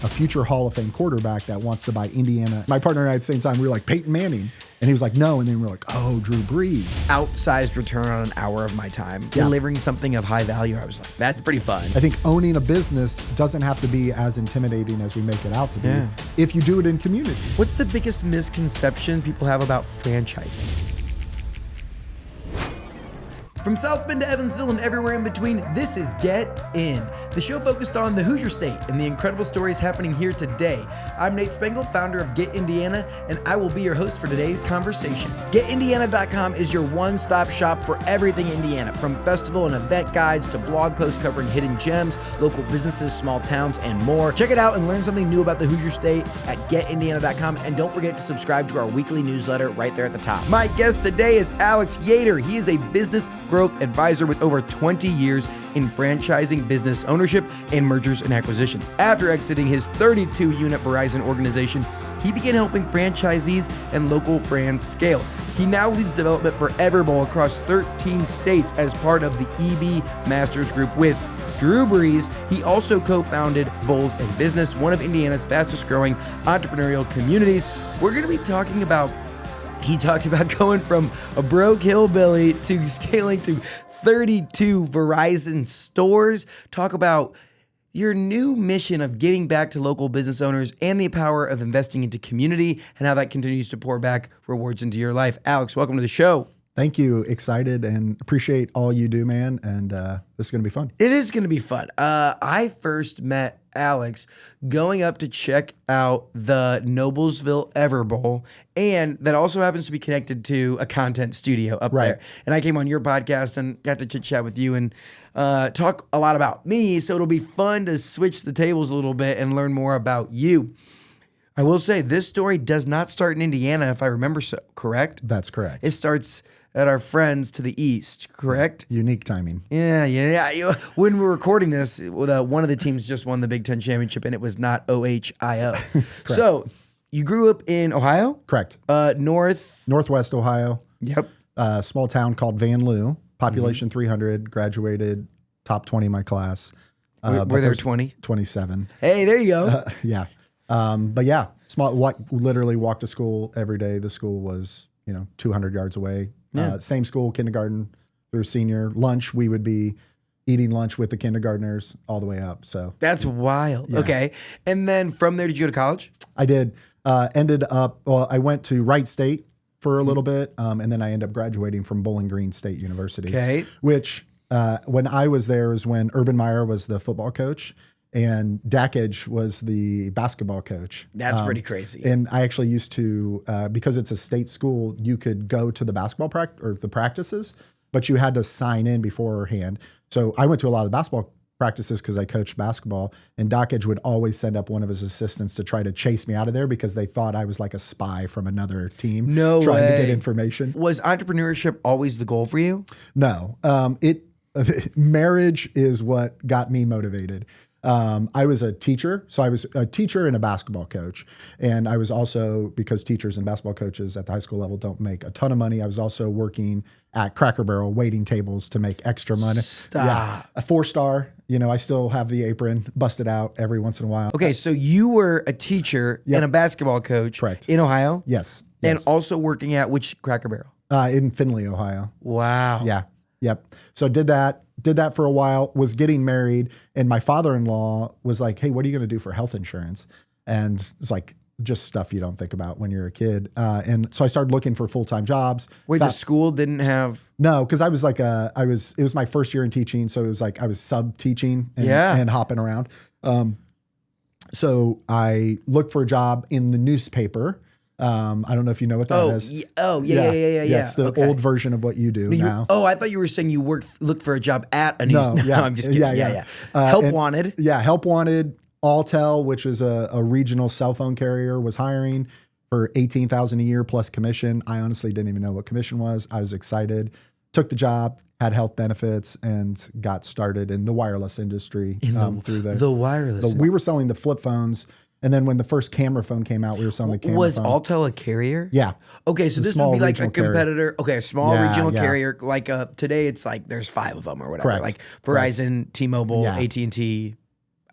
a future Hall of Fame quarterback that wants to buy Indiana. My partner and I at the same time, we were like, Peyton Manning. And he was like, no. And then we were like, oh, Drew Brees. Outsized return on an hour of my time. Yeah. Delivering something of high value. I was like, that's pretty fun. I think owning a business doesn't have to be as intimidating as we make it out to be if you do it in community. What's the biggest misconception people have about franchising? From South Bend to Evansville and everywhere in between, this is Get In, the show focused on the Hoosier State and the incredible stories happening here today. I'm Nate Spengel, founder of Get Indiana, and I will be your host for today's conversation. GetIndiana.com is your one-stop shop for everything Indiana, from festival and event guides to blog posts covering hidden gems, local businesses, small towns, and more. Check it out and learn something new about the Hoosier State at GetIndiana.com, and don't forget to subscribe to our weekly newsletter right there at the top. My guest today is Alex Yeater. He is a business growth advisor with over 20 years in franchising, business ownership, and mergers and acquisitions. After exiting his 32-unit Verizon organization, he began helping franchisees and local brands scale. He now leads development for Everbowl across 13 states as part of the EB Masters Group with Drew Brees. He also co-founded Bowls and Business, one of Indiana's fastest growing entrepreneurial communities. We're going to be talking about He talked about going from a broke hillbilly to scaling to 32 Verizon stores. Talk about your new mission of giving back to local business owners and the power of investing into community and how that continues to pour back rewards into your life. Alex, welcome to the show. Thank you. Excited and appreciate all you do, man. And this is going to be fun. It is going to be fun. I first met Alex going up to check out the Noblesville Everbowl, and that also happens to be connected to a content studio up there. And I came on your podcast and got to chit chat with you and talk a lot about me. So it'll be fun to switch the tables a little bit and learn more about you. I will say this story does not start in Indiana, if I remember so, correct? That's correct. It starts at our friends to the east, correct? Unique timing. Yeah. When we're recording this, one of the teams just won the Big Ten championship, and it was not OHIO. So you grew up in Ohio? Correct. Northwest Ohio. Yep. Small town called Van Loo, population 300, graduated top 20 in my class. Were there 20? 27. Hey, there you go. Yeah. But yeah, literally walked to school every day. The school was, 200 yards away. Yeah. Same school, kindergarten through senior. Lunch, we would be eating lunch with the kindergartners all the way up. So that's wild. Yeah. Okay. And then from there, did you go to college? I did. I went to Wright State for a little bit. And then I ended up graduating from Bowling Green State University. Okay. Which when I was there is when Urban Meyer was the football coach and Dackage was the basketball coach. That's pretty crazy. And I actually used to, because it's a state school, you could go to the basketball the practices, but you had to sign in beforehand. So I went to a lot of the basketball practices because I coached basketball, and Dackage would always send up one of his assistants to try to chase me out of there because they thought I was like a spy from another team trying to get information. Was entrepreneurship always the goal for you? No. Marriage is what got me motivated. I was a teacher. So I was a teacher and a basketball coach. And I was also, because teachers and basketball coaches at the high school level don't make a ton of money, I was also working at Cracker Barrel waiting tables to make extra money. Stop. Yeah, a 4-star. I still have the apron busted out every once in a while. Okay, so you were a teacher and a basketball coach in Ohio? Yes. And also working at which Cracker Barrel? In Findlay, Ohio. Wow. Yeah. Yep. So did that for a while, was getting married, and my father-in-law was like, hey, what are you going to do for health insurance? And it's like just stuff you don't think about when you're a kid. And so I started looking for full-time jobs. Wait, the school didn't have? No, because I was like it was my first year in teaching. So it was like I was sub-teaching and hopping around. So I looked for a job in the newspaper. I don't know if you know what that is. Yeah. It's the old version of what you do now. I thought you were saying you looked for a job at a news. No, I'm just kidding. Yeah. Help wanted. Yeah, Help Wanted. Alltel, which was a regional cell phone carrier, was hiring for $18,000 a year plus commission. I honestly didn't even know what commission was. I was excited. Took the job, had health benefits, and got started in the wireless industry through the wireless. We were selling the flip phones. And then when the first camera phone came out, we were selling the camera phone. Was Alltel a carrier? Yeah. Okay, so this would be like a competitor. Okay, a small regional carrier. Like today, it's like there's 5 of them or whatever. Correct. Like Verizon, T-Mobile, AT&T.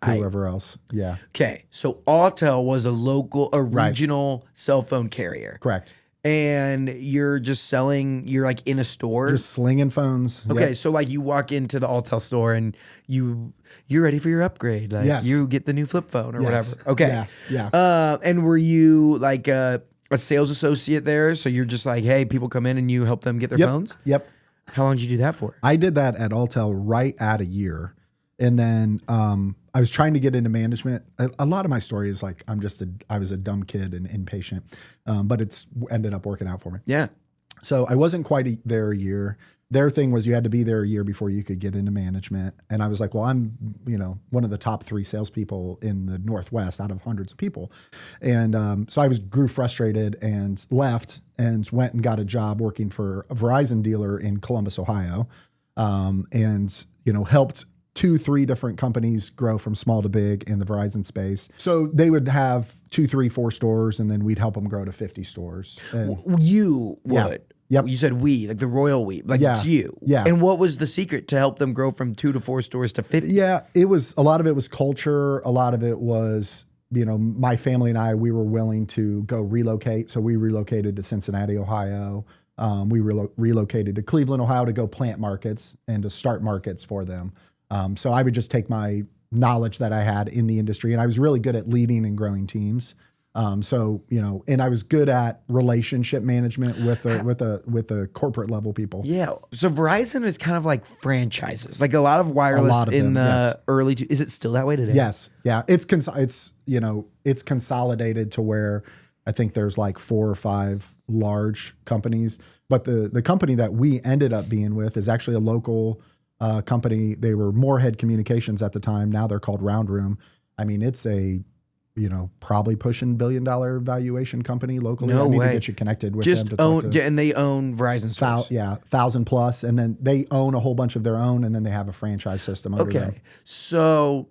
whoever else. Yeah. Okay, so Autel was a regional cell phone carrier. Correct. And you're just selling, you're like in a store. Just slinging phones. Okay, Yep. so like you walk into the Autel store and you're ready for your upgrade. Like Yes. you get the new flip phone or Yes. whatever. Okay. Yeah. And were you like a sales associate there? So you're just like, hey, people come in and you help them get their phones? Yep. How long did you do that for? I did that at Autel right at a year. And then I was trying to get into management. A lot of my story is like I was a dumb kid and impatient, but it's ended up working out for me. Yeah. So I wasn't quite there a year. Their thing was you had to be there a year before you could get into management. And I was like, well, I'm one of the top 3 salespeople in the Northwest out of hundreds of people. And so I grew frustrated and left and went and got a job working for a Verizon dealer in Columbus, Ohio, and helped 2-3 different companies grow from small to big in the Verizon space. So they would have 2, 3, 4 stores, and then we'd help them grow to 50 stores. And you would. Yeah. Yep. You said we, like the royal we, like it's you. Yeah. And what was the secret to help them grow from 2 to 4 stores to 50? Yeah, a lot of it was culture. A lot of it was, my family and I, we were willing to go relocate. So we relocated to Cincinnati, Ohio. We relocated to Cleveland, Ohio to go plant markets and to start markets for them. So I would just take my knowledge that I had in the industry, and I was really good at leading and growing teams. And I was good at relationship management with the corporate level people. Yeah. So Verizon is kind of like franchises, like a lot of wireless in the early. Is it still that way today? Yes. Yeah. It's consolidated to where I think there's like 4 or 5 large companies, but the company that we ended up being with is actually a local company. They were Moorhead Communications at the time. Now they're called Round Room. I mean, it's a probably pushing $1 billion valuation company locally. No I need way. to get you connected with Just them to talk to. and they own Verizon stores. 1,000 plus, and then they own a whole bunch of their own, and then they have a franchise system under them. So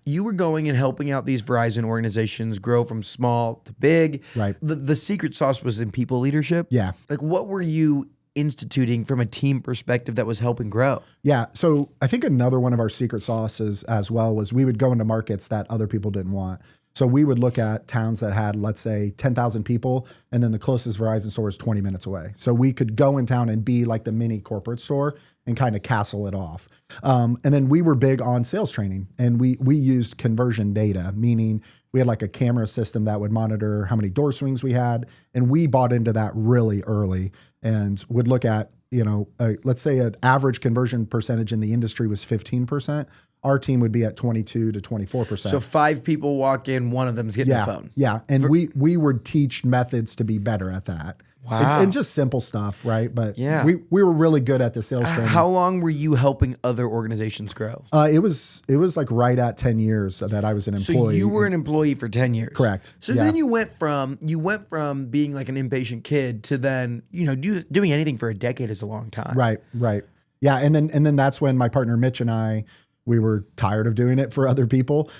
you were going and helping out these Verizon organizations grow from small to big. Right. The secret sauce was in people leadership. Yeah. Like what were you instituting from a team perspective that was helping grow? Yeah. So I think another one of our secret sauces as well was we would go into markets that other people didn't want. So we would look at towns that had, let's say, 10,000 people, and then the closest Verizon store is 20 minutes away. So we could go in town and be like the mini corporate store and kind of castle it off. And then we were big on sales training, and we used conversion data, meaning we had like a camera system that would monitor how many door swings we had. And we bought into that really early and would look at, let's say an average conversion percentage in the industry was 15%. Our team would be at 22 to 24%. So 5 people walk in, one of them is getting the phone. Yeah. And we would teach methods to be better at that. Wow. And just simple stuff, right? But yeah, we were really good at the sales training. How long were you helping other organizations grow? It was like right at 10 years that I was an employee. So you were an employee for 10 years. Correct. So then you went from being like an impatient kid to then, doing anything for a decade is a long time. Right. Yeah. And then that's when my partner Mitch and I, we were tired of doing it for other people.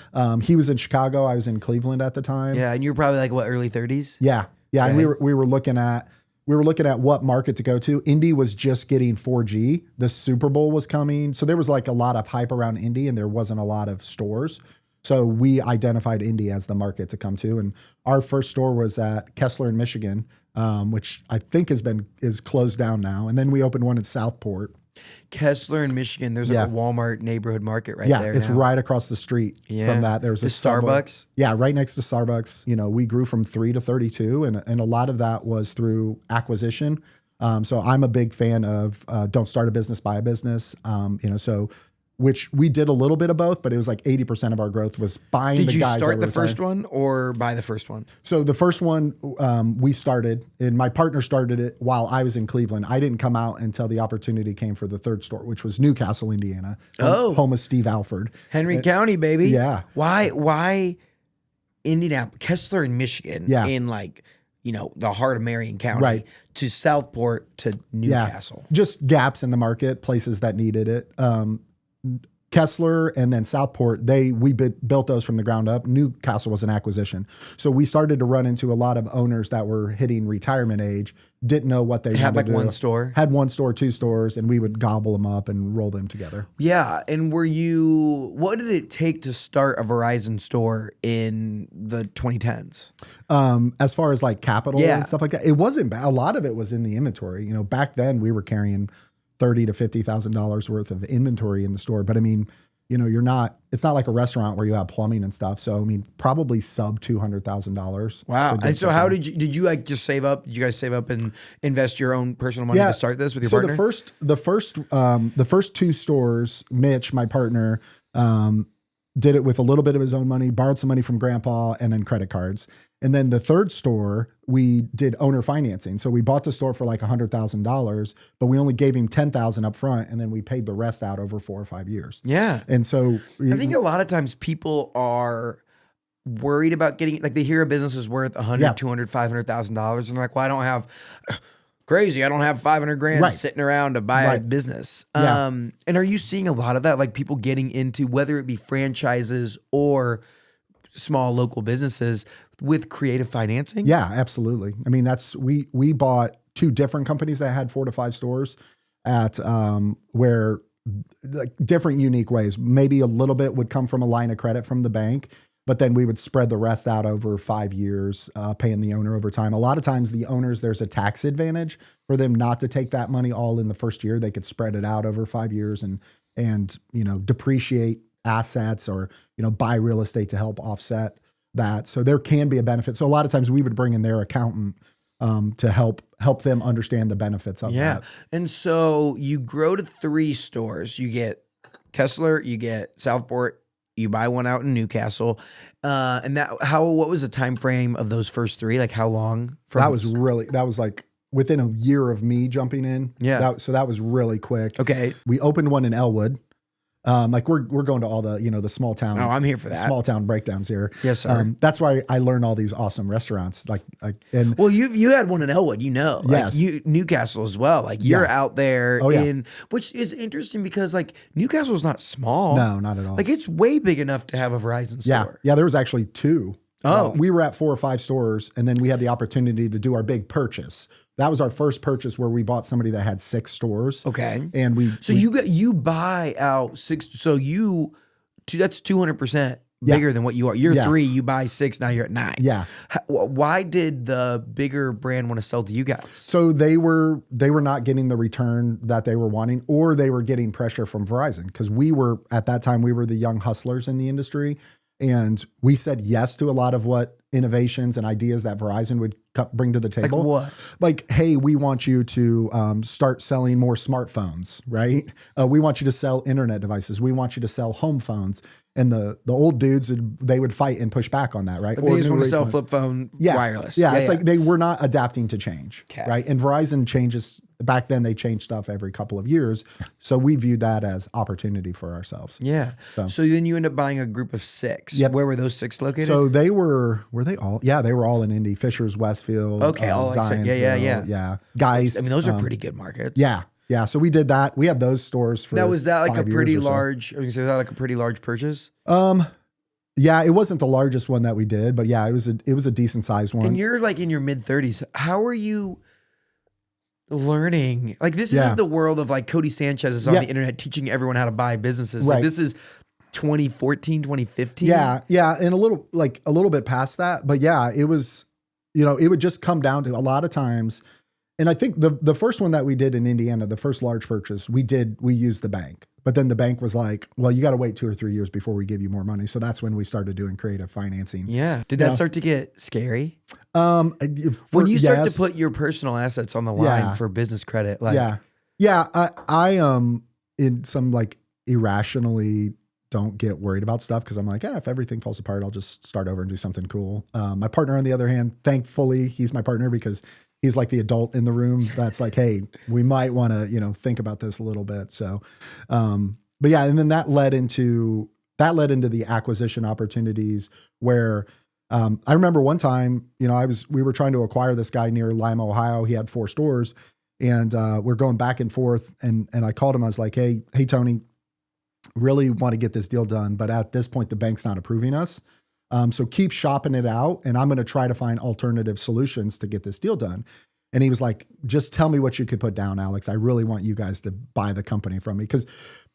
He was in Chicago. I was in Cleveland at the time. Yeah. And you were probably like what, early 30s? Yeah. Yeah. And we were looking at what market to go to. Indy was just getting 4G. The Super Bowl was coming. So there was like a lot of hype around Indy, and there wasn't a lot of stores. So we identified Indy as the market to come to. And our first store was at Kessler in Michigan, which I think is closed down now. And then we opened one in Southport. Kessler in Michigan, there's like a Walmart neighborhood market right there. Yeah, it's right across the street from that. There's a Starbucks. Yeah, right next to Starbucks. We grew from 3 to 32, and a lot of that was through acquisition. So I'm a big fan of don't start a business, buy a business. Which we did a little bit of both, but it was like 80% of our growth was buying the guys. Did you start that the first one or buy the first one? So the first one we started, and my partner started it while I was in Cleveland. I didn't come out until the opportunity came for the third store, which was Newcastle, Indiana, home of Steve Alford. Henry County, baby. Yeah. Why Indianapolis, Kessler in Michigan, in like, the heart of Marion County, to Southport to Newcastle? Yeah. Just gaps in the market, places that needed it. Kessler and then Southport, we built those from the ground up. Newcastle was an acquisition. So we started to run into a lot of owners that were hitting retirement age, didn't know what they Had wanted to do. one store. Had one store, two stores, and we would gobble them up and roll them together. Yeah. And what did it take to start a Verizon store in the 2010s? As far as like capital and stuff like that, it wasn't bad. A lot of it was in the inventory. Back then we were carrying $30,000 to $50,000 worth of inventory in the store. But I mean, it's not like a restaurant where you have plumbing and stuff. So I mean, probably sub $200,0and. Wow. And so how did you like just save up? Did you guys save up and invest your own personal money to start this with your partner? The first two stores, Mitch, my partner, did it with a little bit of his own money, borrowed some money from grandpa, and then credit cards. And then the third store, we did owner financing. So we bought the store for like $100,000, but we only gave him $10,000 up front, and then we paid the rest out over 4 or 5 years. Yeah. And so I think a lot of times people are worried about getting, like they hear a business is worth $100,000, $200,000, $500,000, and they're like, well, I don't have crazy. I don't have 500 grand sitting around to buy a business. And are you seeing a lot of that? Like people getting into, whether it be franchises or small local businesses with creative financing? Yeah, absolutely. I mean, we bought 2 different companies that had 4 to 5 stores at where like different unique ways. Maybe a little bit would come from a line of credit from the bank, but then we would spread the rest out over 5 years, paying the owner over time. A lot of times the owners, there's a tax advantage for them not to take that money all in the first year. They could spread it out over 5 years and depreciate assets or, buy real estate to help offset that. So there can be a benefit. So a lot of times we would bring in their accountant to help them understand the benefits of that. And so you grow to 3 stores. You get Kessler, you get Southport, you buy one out in Newcastle. And what was the time frame of those first 3? Like how long? That was like within a year of me jumping in. Yeah. So that was really quick. Okay. We opened one in Elwood. Like we're going to all the, the small town. Oh, I'm here for that. Small town breakdowns here. Yes, sir. That's why I learned all these awesome restaurants. Well, you had one in Elwood, yes. Like Newcastle as well. Like you're out there which is interesting because like Newcastle is not small. No, not at all. Like it's way big enough to have a Verizon store. Yeah. There was actually 2. Oh, we were at 4 or 5 stores, and then we had the opportunity to do our big purchase. That was our first purchase where we bought somebody that had 6 stores. Okay. And you buy out 6. So that's 200% bigger than what you are. You're 3, you buy 6, now you're at 9. Yeah. Why did the bigger brand want to sell to you guys? So they were not getting the return that they were wanting, or they were getting pressure from Verizon, because at that time we were the young hustlers in the industry. And we said yes to a lot of what innovations and ideas that Verizon would bring to the table. Like what? Like, hey, we want you to start selling more smartphones, right? We want you to sell internet devices. We want you to sell home phones. And the old dudes, they would fight and push back on that, right? But they just want to sell flip phone wireless. Yeah, it's like they were not adapting to change, right? And Verizon changes. Back then, they changed stuff every couple of years. So we viewed that as opportunity for ourselves. Yeah. So then you end up buying a group of 6. Yep. Where were those 6 located? So were they all? Yeah, they were all in Indy. Fishers, Westfield. Okay. All like, yeah. Guys. I mean, those are pretty good markets. Yeah. Yeah. So we did that. We had those stores for. Now, was that like 5 a pretty years or so. large? Was that like a pretty large purchase? Yeah, it wasn't the largest one that we did, but yeah, it was a decent sized one. And you're like in your mid-30s. How are you learning? Like this isn't the world of like Cody Sanchez is on the internet teaching everyone how to buy businesses. Right. Like this is 2014, 2015. Yeah. And a little bit past that, but yeah, it was, it would just come down to a lot of times. And I think the first one that we did in Indiana, the first large purchase, we used the bank, but then the bank was like, well, you got to wait 2 or 3 years before we give you more money. So that's when we started doing creative financing. Yeah. Did that start to get scary? When you start to put your personal assets on the line for business credit, like I in some like irrationally don't get worried about stuff because I'm like, if everything falls apart, I'll just start over and do something cool. My partner, on the other hand, thankfully, he's my partner because he's like the adult in the room that's like, hey, we might want to, think about this a little bit. So, but yeah, and then that led into the acquisition opportunities where I remember one time, we were trying to acquire this guy near Lima, Ohio. He had 4 stores, and we're going back and forth. And I called him. I was like, hey, Tony, really want to get this deal done. But at this point, the bank's not approving us. So keep shopping it out. And I'm going to try to find alternative solutions to get this deal done. And he was like, just tell me what you could put down, Alex. I really want you guys to buy the company from me. Because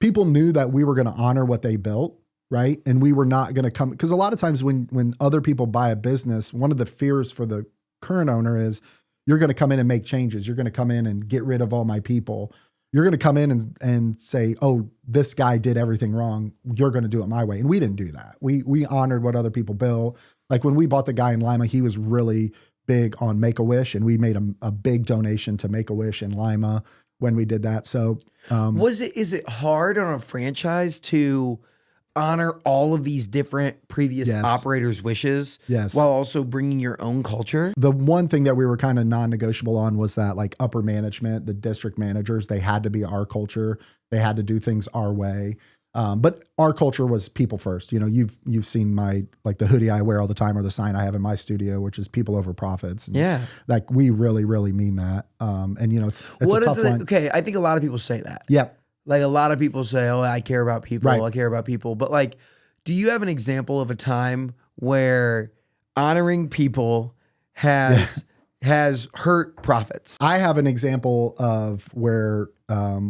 people knew that we were going to honor what they built, right? And we were not going to come. Because a lot of times when other people buy a business, one of the fears for the current owner is you're going to come in and make changes. You're going to come in and get rid of all my people. You're going to come in and say, oh, this guy did everything wrong. You're going to do it my way. And we didn't do that. We honored what other people built. Like when we bought the guy in Lima, he was really big on Make-A-Wish, and we made a big donation to Make-A-Wish in Lima when we did that. So is it hard on a franchise to honor all of these different previous operators' wishes while also bringing your own culture? The one thing that we were kind of non-negotiable on was that like upper management, the district managers, they had to be our culture. They had to do things our way. But our culture was people first. You know, you've seen my, like the hoodie I wear all the time or the sign I have in my studio, which is people over profits. And like we really, really mean that. And you know, it's a tough line. Okay. I think a lot of people say that. Yep. Like a lot of people say, oh, I care about people. Right. I care about people. But like, do you have an example of a time where honoring people has hurt profits? I have an example of where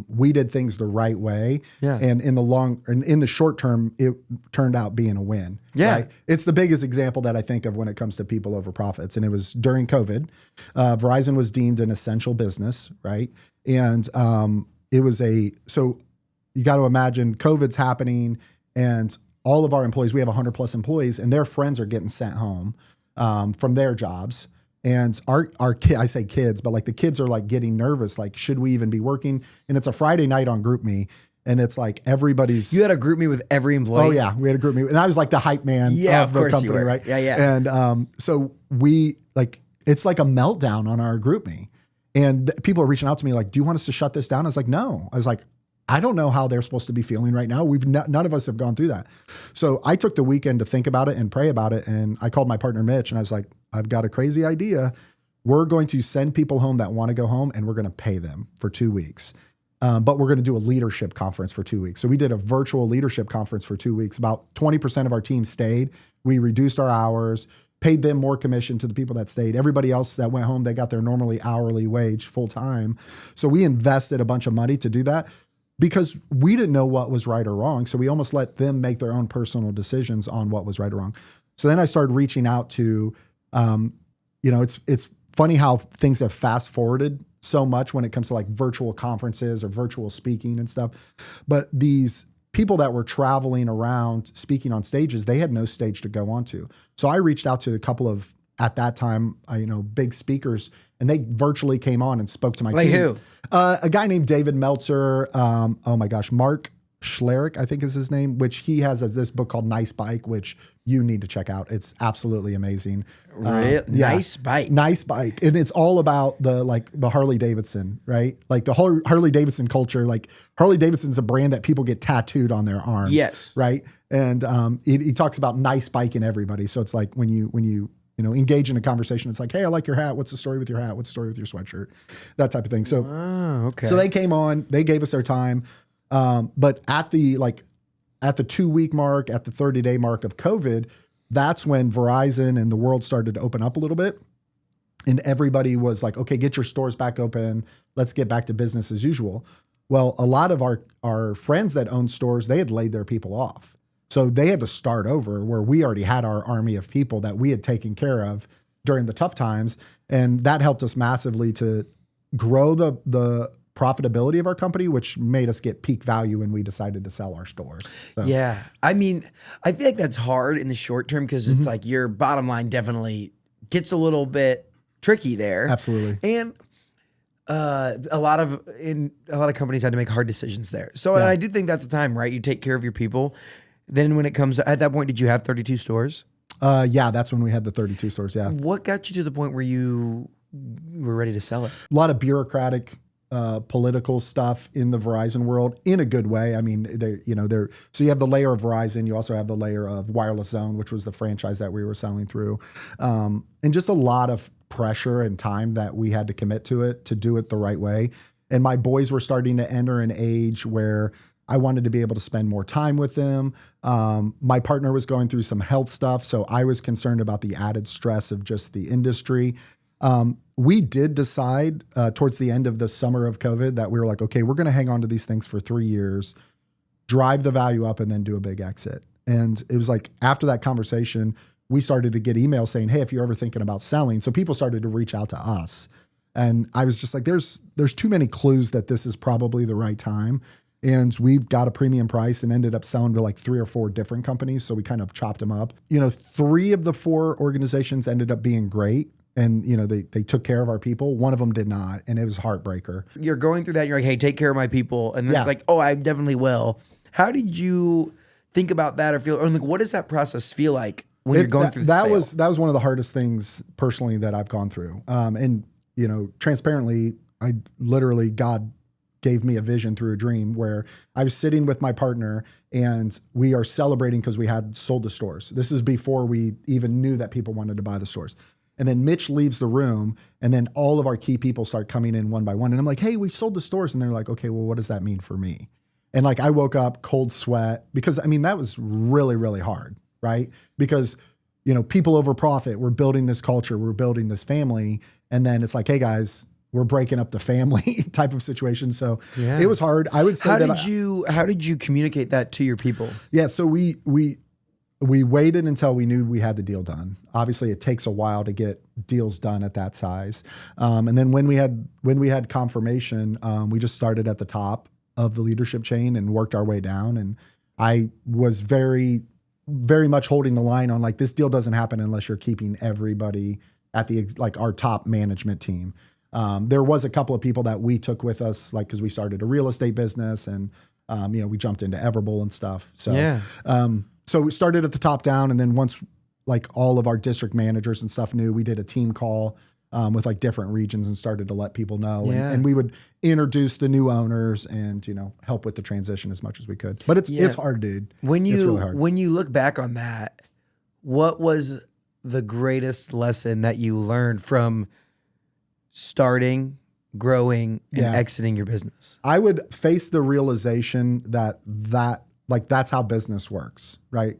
we did things the right way, and in the short term, it turned out being a win. Right? It's the biggest example that I think of when it comes to people over profits, and it was during COVID. Verizon was deemed an essential business, right? And it was so you got to imagine COVID's happening, and all of our employees, we have 100+ employees, and their friends are getting sent home from their jobs. And our I say kids, but like the kids are like getting nervous. Like, should we even be working? And it's a Friday night on GroupMe, and it's like everybody's. You had a GroupMe with every employee. Oh yeah, we had a GroupMe, and I was like the hype man of the company, right? Yeah. And so we like it's like a meltdown on our GroupMe, and people are reaching out to me like, "Do you want us to shut this down?" I was like, "No." I was like, I don't know how they're supposed to be feeling right now. None of us have gone through that. So I took the weekend to think about it and pray about it. And I called my partner, Mitch, and I was like, I've got a crazy idea. We're going to send people home that want to go home, and we're going to pay them for 2 weeks. But we're going to do a leadership conference for 2 weeks. So we did a virtual leadership conference for 2 weeks. About 20% of our team stayed. We reduced our hours, paid them more commission to the people that stayed. Everybody else that went home, they got their normally hourly wage full time. So we invested a bunch of money to do that, because we didn't know what was right or wrong. So we almost let them make their own personal decisions on what was right or wrong. So then I started reaching out to, it's funny how things have fast forwarded so much when it comes to like virtual conferences or virtual speaking and stuff. But these people that were traveling around speaking on stages, they had no stage to go onto. So I reached out to a couple of, at that time, big speakers, and they virtually came on and spoke to my team. Like who? A guy named David Meltzer. Mark Schlerick, I think is his name, which he has this book called Nice Bike, which you need to check out. It's absolutely amazing. Nice Bike. Nice Bike. And it's all about the Harley Davidson, right? Like the whole Harley Davidson culture. Like Harley Davidson's a brand that people get tattooed on their arms. Yes. Right. And he talks about nice bike in everybody. So it's like when you engage in a conversation, it's like, hey, I like your hat. What's the story with your hat? What's the story with your sweatshirt? That type of thing. So, okay. So they came on, they gave us their time. But at the 2 week mark, at the 30-day mark of COVID, that's when Verizon and the world started to open up a little bit. And everybody was like, okay, get your stores back open. Let's get back to business as usual. Well, a lot of our friends that owned stores, they had laid their people off. So they had to start over, where we already had our army of people that we had taken care of during the tough times. And that helped us massively to grow the profitability of our company, which made us get peak value when we decided to sell our stores. So. Yeah. I mean, I feel like that's hard in the short term, because it's like your bottom line definitely gets a little bit tricky there. Absolutely. And a lot of companies had to make hard decisions there. So and I do think that's the time, right? You take care of your people. Then when it comes at that point, did you have 32 stores? Yeah, that's when we had the 32 stores. Yeah. What got you to the point where you were ready to sell it? A lot of bureaucratic, political stuff in the Verizon world, in a good way. I mean, so you have the layer of Verizon. You also have the layer of Wireless Zone, which was the franchise that we were selling through, and just a lot of pressure and time that we had to commit to it to do it the right way. And my boys were starting to enter an age where I wanted to be able to spend more time with them. My partner was going through some health stuff, so I was concerned about the added stress of just the industry. We did decide towards the end of the summer of COVID that we were like, okay, we're going to hang on to these things for 3 years, drive the value up, and then do a big exit. And it was like after that conversation, we started to get emails saying, hey, if you're ever thinking about selling. So people started to reach out to us. And I was just like, there's too many clues that this is probably the right time. And we got a premium price and ended up selling to like 3 or 4 different companies. So we kind of chopped them up. 3 of the 4 organizations ended up being great. And, they took care of our people. One of them did not. And it was a heartbreaker. You're going through that. And you're like, hey, take care of my people. And then it's like, oh, I definitely will. How did you think about that or feel? Or like, what does that process feel like when you're going through the sale? That was one of the hardest things personally that I've gone through. And transparently, God gave me a vision through a dream where I was sitting with my partner and we are celebrating because we had sold the stores. This is before we even knew that people wanted to buy the stores. And then Mitch leaves the room and then all of our key people start coming in one by one. And I'm like, hey, we sold the stores. And they're like, okay, well, what does that mean for me? And like, I woke up cold sweat because that was really, really hard, right? Because, people over profit, we're building this culture, we're building this family. And then it's like, hey guys, we're breaking up the family type of situation. So it was hard. I would say how did you communicate that to your people? Yeah. So we waited until we knew we had the deal done. Obviously it takes a while to get deals done at that size. And then when we had confirmation, we just started at the top of the leadership chain and worked our way down. And I was very, very much holding the line on like, this deal doesn't happen unless you're keeping everybody at our top management team. There was a couple of people that we took with us, like, cause we started a real estate business and, we jumped into Everbowl and stuff. So, so we started at the top down. And then once like all of our district managers and stuff knew, we did a team call, with like different regions and started to let people know. And we would introduce the new owners and, help with the transition as much as we could. But it's hard, dude. It's really hard. When you look back on that, what was the greatest lesson that you learned from starting, growing, and exiting your business? I would face the realization that that's how business works, right?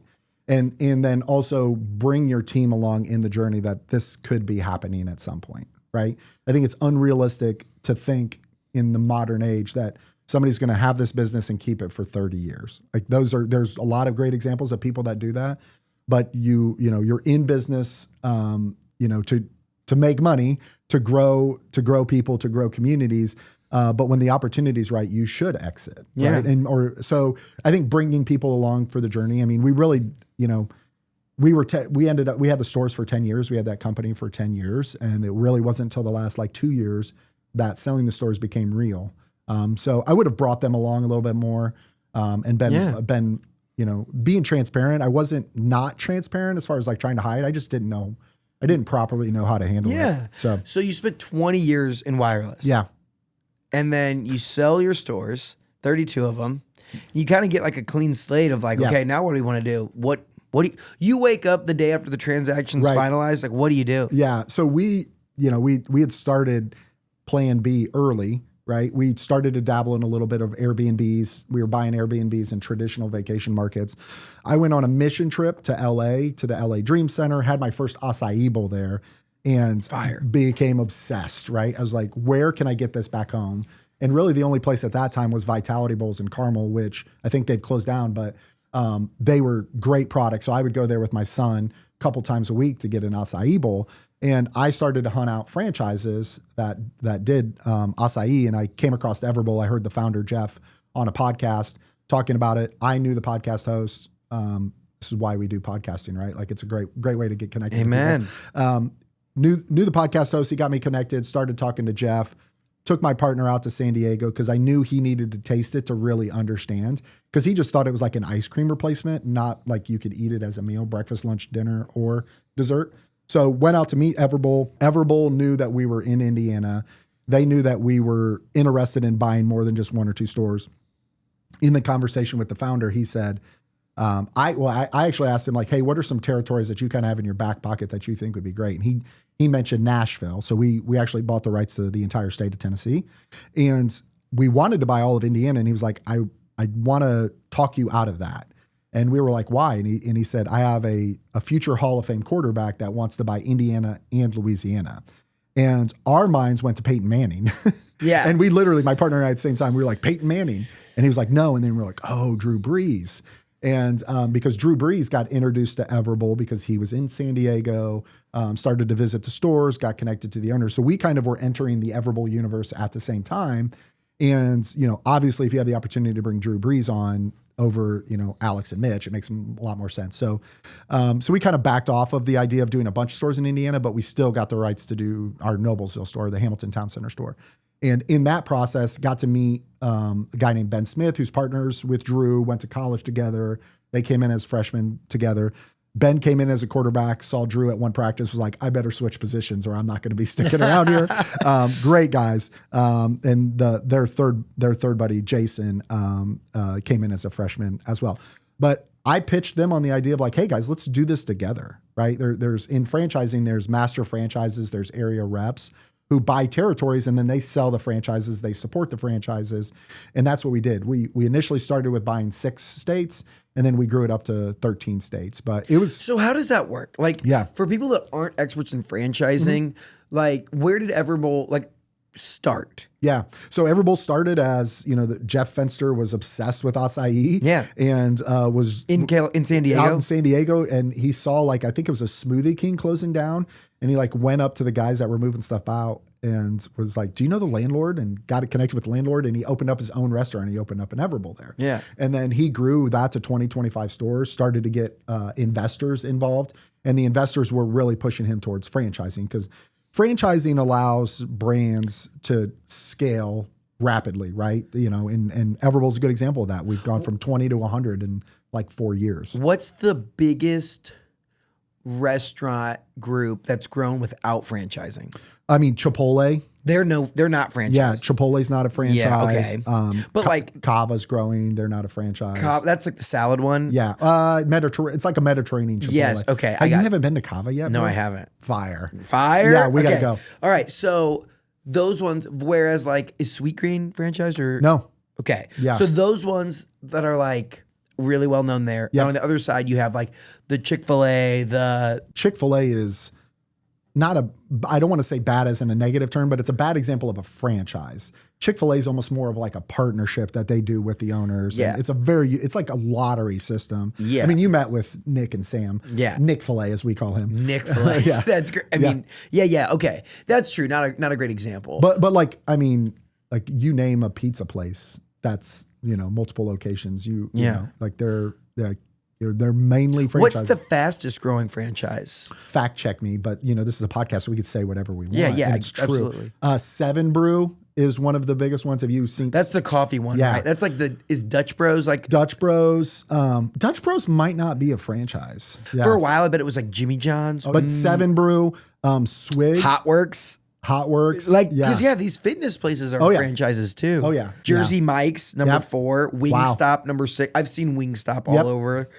And then also bring your team along in the journey that this could be happening at some point, right? I think it's unrealistic to think in the modern age that somebody's going to have this business and keep it for 30 years. Like there's a lot of great examples of people that do that, but you're in business, to make money, to grow people, to grow communities. But when the opportunity is right, you should exit. Right? So I think bringing people along for the journey. We really, we had the stores for 10 years. We had that company for 10 years. And it really wasn't until the last 2 years that selling the stores became real. So I would have brought them along a little bit more, and been, being transparent. I wasn't not transparent as far as trying to hide. I just didn't know. I didn't properly know how to handle it. So you spent 20 years in wireless. Yeah. And then you sell your stores, 32 of them. You kind of get a clean slate of okay, now what do we want to do? What do you wake up the day after the transaction's finalized? What do you do? Yeah. So we had started Plan B early, right? We started to dabble in a little bit of Airbnbs. We were buying Airbnbs in traditional vacation markets. I went on a mission trip to LA, to the LA Dream Center, had my first acai bowl there. And became obsessed, right? I was like, where can I get this back home? And really the only place at that time was Vitality Bowls in Carmel, which I think they've closed down, but they were great products. So I would go there with my son a couple times a week to get an acai bowl. And I started to hunt out franchises that did acai. And I came across Everbowl. I heard the founder, Jeff, on a podcast talking about it. I knew the podcast host. This is why we do podcasting, right? It's a great way to get connected. Amen. Knew the podcast host. He got me connected, started talking to Jeff, took my partner out to San Diego because I knew he needed to taste it to really understand, because he just thought it was like an ice cream replacement, not like you could eat it as a meal, breakfast, lunch, dinner, or dessert. So went out to meet Everbowl. Everbowl knew that we were in Indiana. They knew that we were interested in buying more than just 1 or 2 stores. In the conversation with the founder, he said, I actually asked him hey, what are some territories that you kind of have in your back pocket that you think would be great? And he mentioned Nashville. So we actually bought the rights to the entire state of Tennessee, and we wanted to buy all of Indiana. And he was like, I want to talk you out of that. And we were like, why? And he said, I have a future Hall of Fame quarterback that wants to buy Indiana and Louisiana. And our minds went to Peyton Manning. Yeah. And we literally, my partner and I at the same time, we were like, Peyton Manning. And he was like, no. And then we were like, oh, Drew Brees. And because Drew Brees got introduced to Everbowl because he was in San Diego, started to visit the stores, got connected to the owners. So we kind of were entering the Everbowl universe at the same time. And, obviously if you have the opportunity to bring Drew Brees on over, Alex and Mitch, it makes a lot more sense. So we kind of backed off of the idea of doing a bunch of stores in Indiana, but we still got the rights to do our Noblesville store, the Hamilton Town Center store. And in that process, got to meet a guy named Ben Smith, who's partners with Drew, went to college together. They came in as freshmen together. Ben came in as a quarterback, saw Drew at one practice, was like, I better switch positions or I'm not going to be sticking around here. Great guys. And their third buddy, Jason, came in as a freshman as well. But I pitched them on the idea of like, hey guys, let's do this together, right? There's in franchising, there's master franchises, there's area reps who buy territories and then they sell the franchises, they support the franchises. And that's what we did. We initially started with buying 6 states and then we grew it up to 13 states. But it was... So how does that work? Like, for people that aren't experts in franchising, like where did Everbowl start? Yeah. So Everbowl started as, Jeff Fenster was obsessed with acai. Yeah. And was in San Diego. Out in San Diego. And he saw I think it was a Smoothie King closing down. And he went up to the guys that were moving stuff out and was like, do you know the landlord? And got it connected with the landlord. And he opened up his own restaurant. He opened up an Everbowl there. Yeah. And then he grew that to 20, 25 stores, started to get investors involved. And the investors were really pushing him towards franchising because franchising allows brands to scale rapidly, right? And Everbowl's a good example of that. We've gone from 20 to 100 in 4 years. What's the biggest restaurant group that's grown without franchising? I mean, Chipotle. They're not franchised. Yeah, Chipotle's not a franchise. Yeah, okay. But Cava's growing. They're not a franchise. That's the salad one. Yeah, it's like a Mediterranean Chipotle. Yes, okay. You haven't been to Cava yet? No, bro? I haven't. Fire. Yeah, we gotta go. All right, so those ones. Whereas, is Sweet Green franchised or no? Okay. Yeah. So those ones that are really well known there. Yeah. And on the other side, you have the Chick-fil-A. The Chick-fil-A is not I don't want to say bad as in a negative term, but it's a bad example of a franchise. Chick-fil-A is almost more of a partnership that they do with the owners. Yeah. And it's like a lottery system. Yeah. I mean, you met with Nick and Sam. Yeah. Nick-fil-A, as we call him. Nick-fil-A. Yeah. That's great. I mean, yeah. Okay. That's true. Not a great example. But you name a pizza place that's, multiple locations. They're mainly franchise. What's the fastest growing franchise? Fact check me, but this is a podcast, so we could say whatever we want. Yeah, and it's true. absolutely. Seven Brew is one of the biggest ones. Have you seen? That's the coffee one, Yeah. right? That's is Dutch Bros Dutch Bros? Dutch Bros might not be a franchise. Yeah. For a while, I bet it was Jimmy John's. But Seven Brew, Swig, Hot Works. Because these fitness places are Oh, yeah. franchises too. Oh, yeah. Jersey Mike's number 4, Wingstop number 6. I've seen Wingstop all over.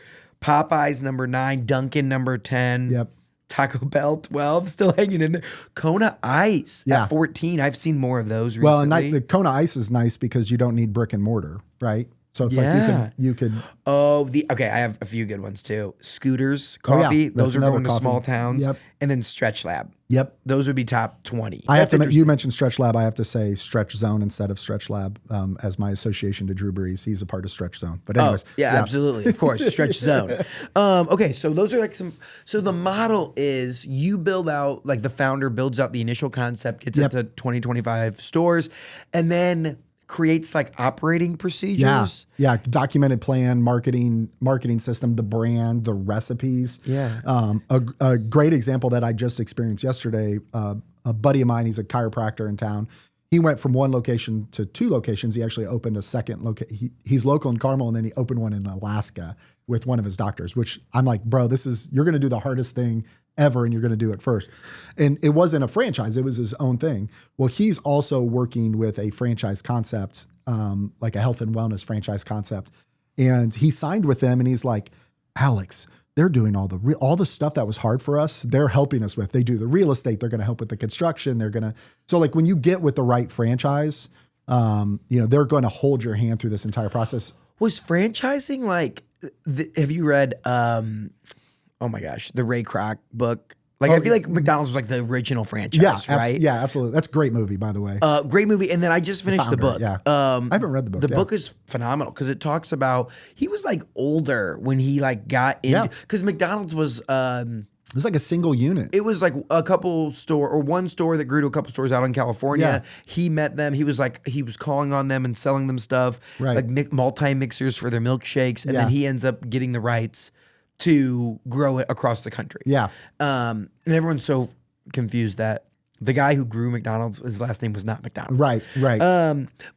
Popeyes number 9, Dunkin' number 10. Yep. Taco Bell 12, still hanging in there. Kona Ice at 14. I've seen more of those recently. Well, the Kona Ice is nice because you don't need brick and mortar, right? So it's you could. Okay, I have a few good ones too. Scooters, Coffee. Those are going to small towns. Yep. And then Stretch Lab. Yep. Those would be top 20. You mentioned Stretch Lab. I have to say Stretch Zone instead of Stretch Lab as my association to Drew Brees. He's a part of Stretch Zone. But anyways. Yeah, absolutely. Of course. Stretch Zone. Okay. So those are so the model is you build out, the founder builds out the initial concept, gets it to 20, 25 stores, and then creates operating procedures. Yeah. Documented plan, marketing system, the brand, the recipes. Yeah. A great example that I just experienced yesterday, a buddy of mine, he's a chiropractor in town. He went from one location to 2 locations. He actually opened a second location. He's local in Carmel, and then he opened one in Alaska with one of his doctors, which I'm like, bro, you're going to do the hardest thing ever, and you're going to do it first. And it wasn't a franchise. It was his own thing. Well, he's also working with a franchise concept, like a health and wellness franchise concept. And he signed with them, and he's like, Alex, they're doing all the stuff that was hard for us. They're helping us with. They do the real estate. They're going to help with the construction. So when you get with the right franchise, they're going to hold your hand through this entire process. Was franchising like, have you read, oh my gosh, the Ray Kroc book? Like, I feel like McDonald's was like the original franchise, right? Yeah, absolutely. That's a great movie, by the way. Great movie. And then I just finished the book. Yeah. I haven't read the book. The book is phenomenal because it talks about, he was like older when he like got into, because McDonald's was, it was like a single unit. it was like a couple store or one store that grew to a couple stores out in California. Yeah. He met them. He was calling on them and selling them stuff, Right. like multi-mixers for their milkshakes. And Yeah. then he ends up getting the rights to grow it across the country. Yeah. And everyone's so confused that the guy who grew McDonald's, his last name was not McDonald's. Right.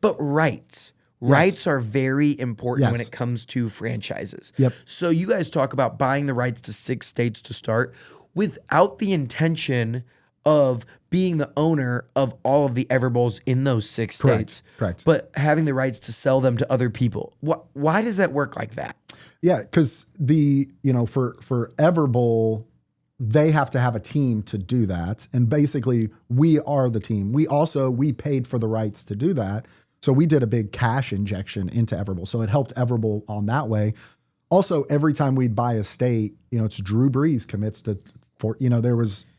But rights. Rights are very important when Yes. it comes to franchises. Yep. So you guys talk about buying the rights to 6 states to start without the intention of being the owner of all of the Everbowls in those 6 states. Correct. But having the rights to sell them to other people. Why does that work like that? Yeah, because for Everbowl, they have to have a team to do that. And basically, we are the team. We paid for the rights to do that. So we did a big cash injection into Everbowl. So it helped Everbowl on that way. Also, every time we'd buy a state, it's Drew Brees commits to,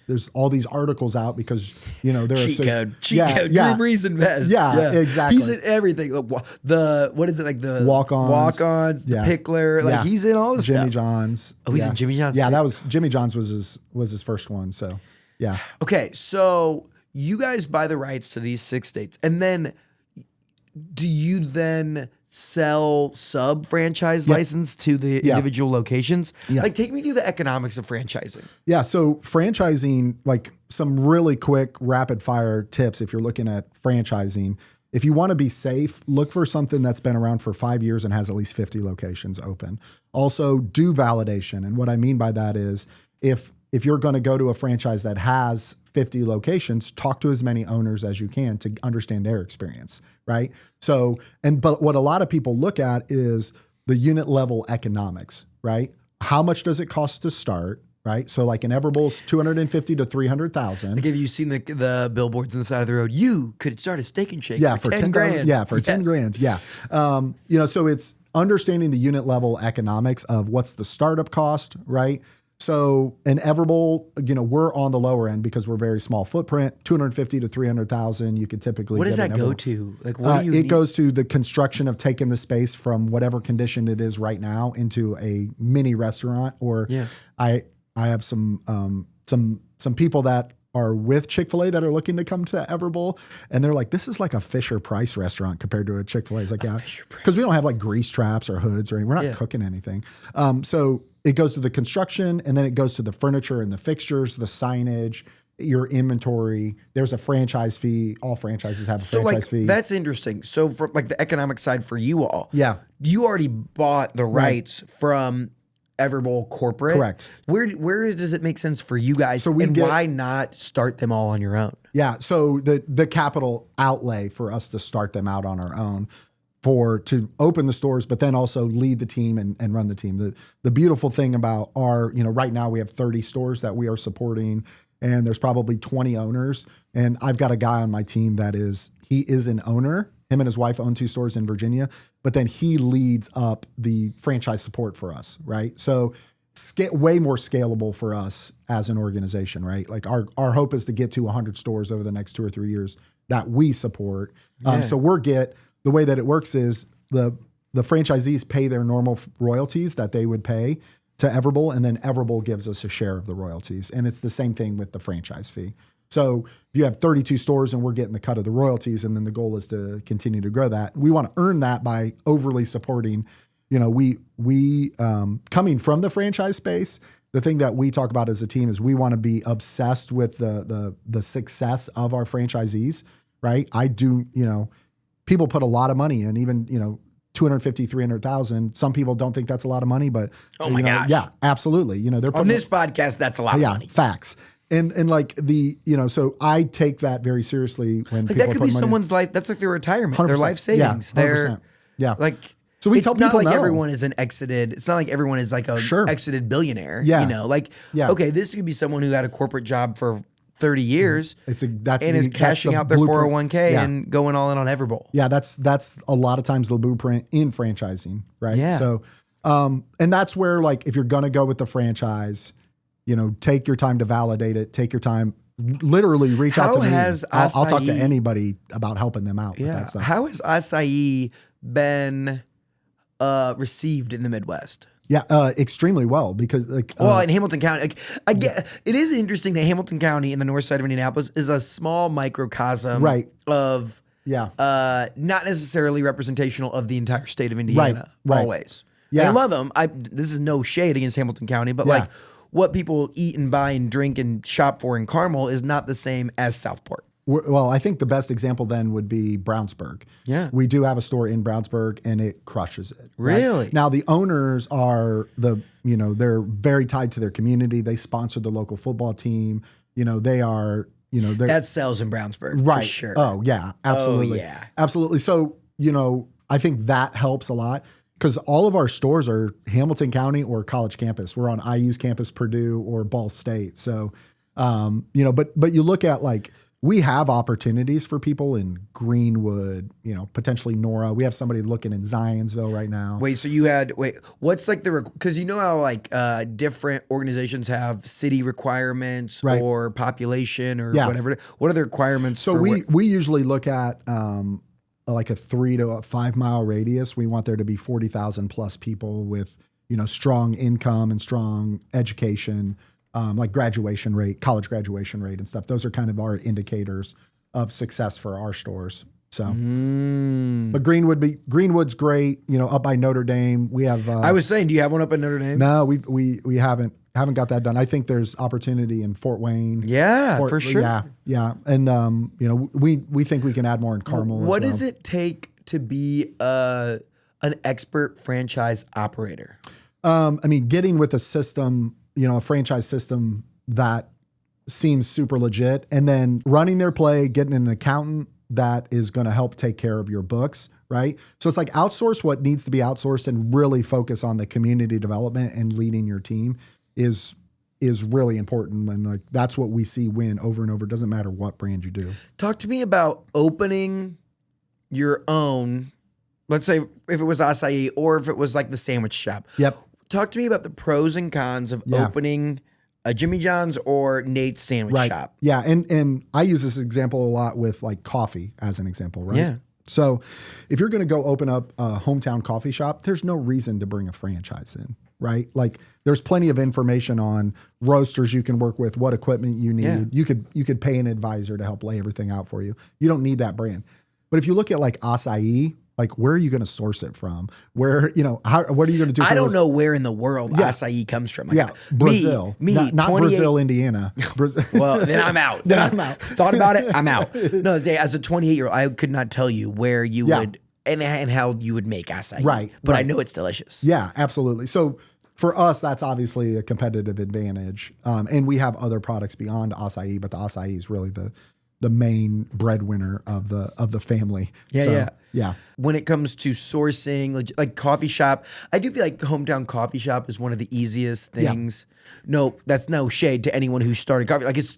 there's all these articles out because, there are Cheat code. Drew Brees invests. Yeah, exactly. He's in everything. What is it, like the walk-ons, the pickler, like he's in all the Jimmy stuff. John's. Oh, he's in Jimmy John's. Yeah, that was Jimmy John's was his first one. So yeah. Okay, so you guys buy the rights to these 6 states, and then do you then sell sub-franchise license to the individual locations? Yeah. Like, take me through the economics of franchising. Yeah, so franchising, like some really quick rapid fire tips if you're looking at franchising. If you want to be safe, look for something that's been around for 5 years and has at least 50 locations open. Also, do validation. And what I mean by that is if you're going to go to a franchise that has 50 locations, talk to as many owners as you can to understand their experience, right? So, but what a lot of people look at is the unit level economics, right? How much does it cost to start, right? So like in Everbowl's 250 to 300,000. Like, have you seen the billboards on the side of the road? You could start a steak and shake for 10 grand. Yeah, for 10 grand. Yeah. So it's understanding the unit level economics of what's the startup cost, right? So in Everbowl, we're on the lower end because we're very small footprint, 250 to 300,000. You could typically What does get that go to? Like, what do you it need? goes to the construction of taking the space from whatever condition it is right now into a mini restaurant. Or I have some people that are with Chick-fil-A that are looking to come to Everbowl, and they're like, this is like a Fisher Price restaurant compared to a Chick-fil-A. It's like, because we don't have like grease traps or hoods or anything. We're not cooking anything. So it goes to the construction, and then it goes to the furniture and the fixtures, the signage, your inventory. There's a franchise fee. All franchises have a franchise fee. That's interesting. So from like the economic side for you all, you already bought the rights from Everbowl corporate. Correct. Where does it make sense for you guys? So why not start them all on your own? Yeah. So the capital outlay for us to start them out on our own, to open the stores, but then also lead the team and run the team. The beautiful thing about right now we have 30 stores that we are supporting, and there's probably 20 owners. And I've got a guy on my team he is an owner. Him and his wife own 2 stores in Virginia, but then he leads up the franchise support for us, right? So way more scalable for us as an organization, right? Like our hope is to get to 100 stores over the next 2 or 3 years that we support. So the way that it works is the franchisees pay their normal royalties that they would pay to Everbowl, and then Everbowl gives us a share of the royalties. And it's the same thing with the franchise fee. So if you have 32 stores and we're getting the cut of the royalties, and then the goal is to continue to grow that, we want to earn that by overly supporting. We coming from the franchise space, the thing that we talk about as a team is we want to be obsessed with the success of our franchisees, right? People put a lot of money in, even 250, 300,000. Some people don't think that's a lot of money, but oh my gosh. Yeah, absolutely. They're on this podcast, that's a lot of money. Facts. And like so I take that very seriously when people that could put be money someone's life. That's like their retirement, 100%. their life savings. Yeah, 100%. Yeah. Like, so we tell it's not people like no. everyone is an exited. It's not like everyone is like a exited billionaire. Yeah. Okay, this could be someone who had a corporate job for 30 years That's and is cashing out their blueprint. 401k and going all in on Everbowl. Yeah, that's a lot of times the blueprint in franchising, right? Yeah. So, and that's where, like, if you're gonna go with the franchise, take your time to validate it. Take your time. Literally, reach out to me. I'll talk to anybody about helping them out with that stuff. How has acai been received in the Midwest? Yeah, extremely well because in Hamilton County, I get it is interesting that Hamilton County in the north side of Indianapolis is a small microcosm of not necessarily representational of the entire state of Indiana. Right. Always. Yeah. I love them. This is no shade against Hamilton County, but like what people eat and buy and drink and shop for in Carmel is not the same as Southport. Well, I think the best example then would be Brownsburg. Yeah. We do have a store in Brownsburg and it crushes it. Really? Right? Now the owners are they're very tied to their community. They sponsor the local football team. They are, that sells in Brownsburg. Right. For sure. Oh yeah, absolutely. Oh, yeah. Absolutely. So, I think that helps a lot because all of our stores are Hamilton County or college campus. We're on IU's campus, Purdue or Ball State. So, but you look at like, we have opportunities for people in Greenwood, potentially Nora. We have somebody looking in Zionsville right now. What's like because how like different organizations have city requirements or population or whatever. What are the requirements? So we usually look at like a 3 to a 5 mile radius. We want there to be 40,000 plus people with, strong income and strong education. Like graduation rate, college graduation rate and stuff. Those are kind of our indicators of success for our stores. So, but Greenwood's great. Up by Notre Dame, we have. I was saying, do you have one up in Notre Dame? No, we haven't got that done. I think there's opportunity in Fort Wayne. Yeah, for sure. Yeah, and we think we can add more in Carmel. What does it take to be an expert franchise operator? Getting with a system. A franchise system that seems super legit, and then running their play, getting an accountant that is going to help take care of your books, right? So it's like outsource what needs to be outsourced and really focus on the community development and leading your team is really important. And like that's what we see win over and over. It doesn't matter what brand you do. Talk to me about opening your own, let's say if it was acai or if it was like the sandwich shop. Yep. Talk to me about the pros and cons of opening a Jimmy John's or Nate's sandwich shop. Yeah, and I use this example a lot with like coffee as an example, right? Yeah. So if you're going to go open up a hometown coffee shop, there's no reason to bring a franchise in, right? Like there's plenty of information on roasters you can work with, what equipment you need. Yeah. You could pay an advisor to help lay everything out for you. You don't need that brand. But if you look at like acai, like where are you going to source it from? What are you going to do? I don't know where in the world acai comes from. Like, Brazil. Not Brazil, Indiana. Well, then I'm out. Thought about it, I'm out. No, as a 28-year-old, I could not tell you where you would and how you would make acai. Right. But I know it's delicious. Yeah, absolutely. So for us, that's obviously a competitive advantage. And we have other products beyond acai, but the acai is really the main breadwinner of the family. Yeah. When it comes to sourcing, like coffee shop, I do feel like hometown coffee shop is one of the easiest things. Yeah. No, that's no shade to anyone who started coffee. Like it's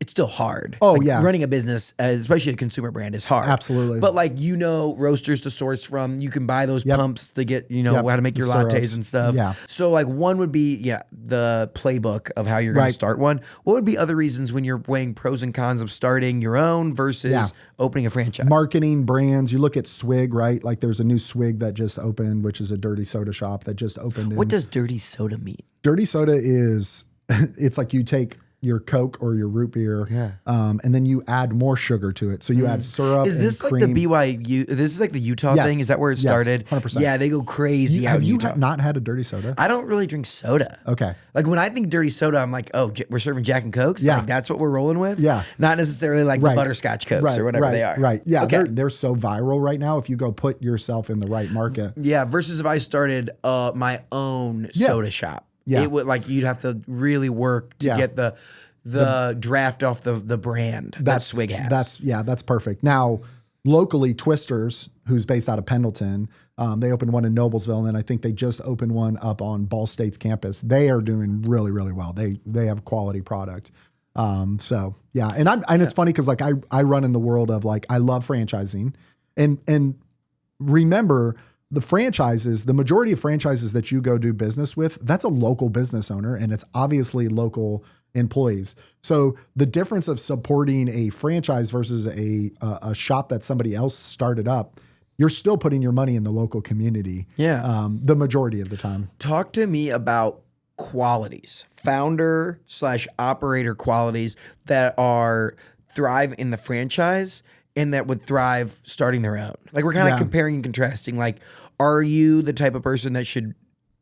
still hard. Oh like yeah. Running a business, especially a consumer brand, is hard. Absolutely. But like, roasters to source from, you can buy those pumps to get, how to make your lattes and stuff. Yeah. So like one would be, the playbook of how you're going to start one. What would be other reasons when you're weighing pros and cons of starting your own versus opening a franchise? Marketing, brands. You look at Swig, right? Like there's a new Swig that just opened, which is a dirty soda shop that just opened. What does dirty soda mean? Dirty soda is, it's like you take your Coke or your root beer, and then you add more sugar to it. So you add syrup. Is this and like cream. the BYU? This is like the Utah thing. Is that where it started? 100%. Yeah, they go crazy out in Utah. Have you not had a dirty soda? I don't really drink soda. Okay. Like when I think dirty soda, I'm like, oh, we're serving Jack and Cokes. Yeah, like that's what we're rolling with. Yeah, not necessarily like the butterscotch Cokes or whatever they are. Right. Yeah. Okay. They're so viral right now. If you go put yourself in the right market. Yeah. Versus if I started my own soda shop. Yeah. It would you'd have to really work to get the draft off the brand that Swig has. That's perfect. Now, locally, Twisters, who's based out of Pendleton, they opened one in Noblesville, and then I think they just opened one up on Ball State's campus. They are doing really, really well. They have quality product. So yeah. And it's funny because like I run in the world of like, I love franchising and remember the franchises, the majority of franchises that you go do business with, that's a local business owner and it's obviously local employees. So the difference of supporting a franchise versus a shop that somebody else started up, you're still putting your money in the local community. Yeah. The majority of the time. Talk to me about qualities, founder/operator qualities that thrive in the franchise and that would thrive starting their own. Like we're kind of comparing and contrasting. Like, are you the type of person that should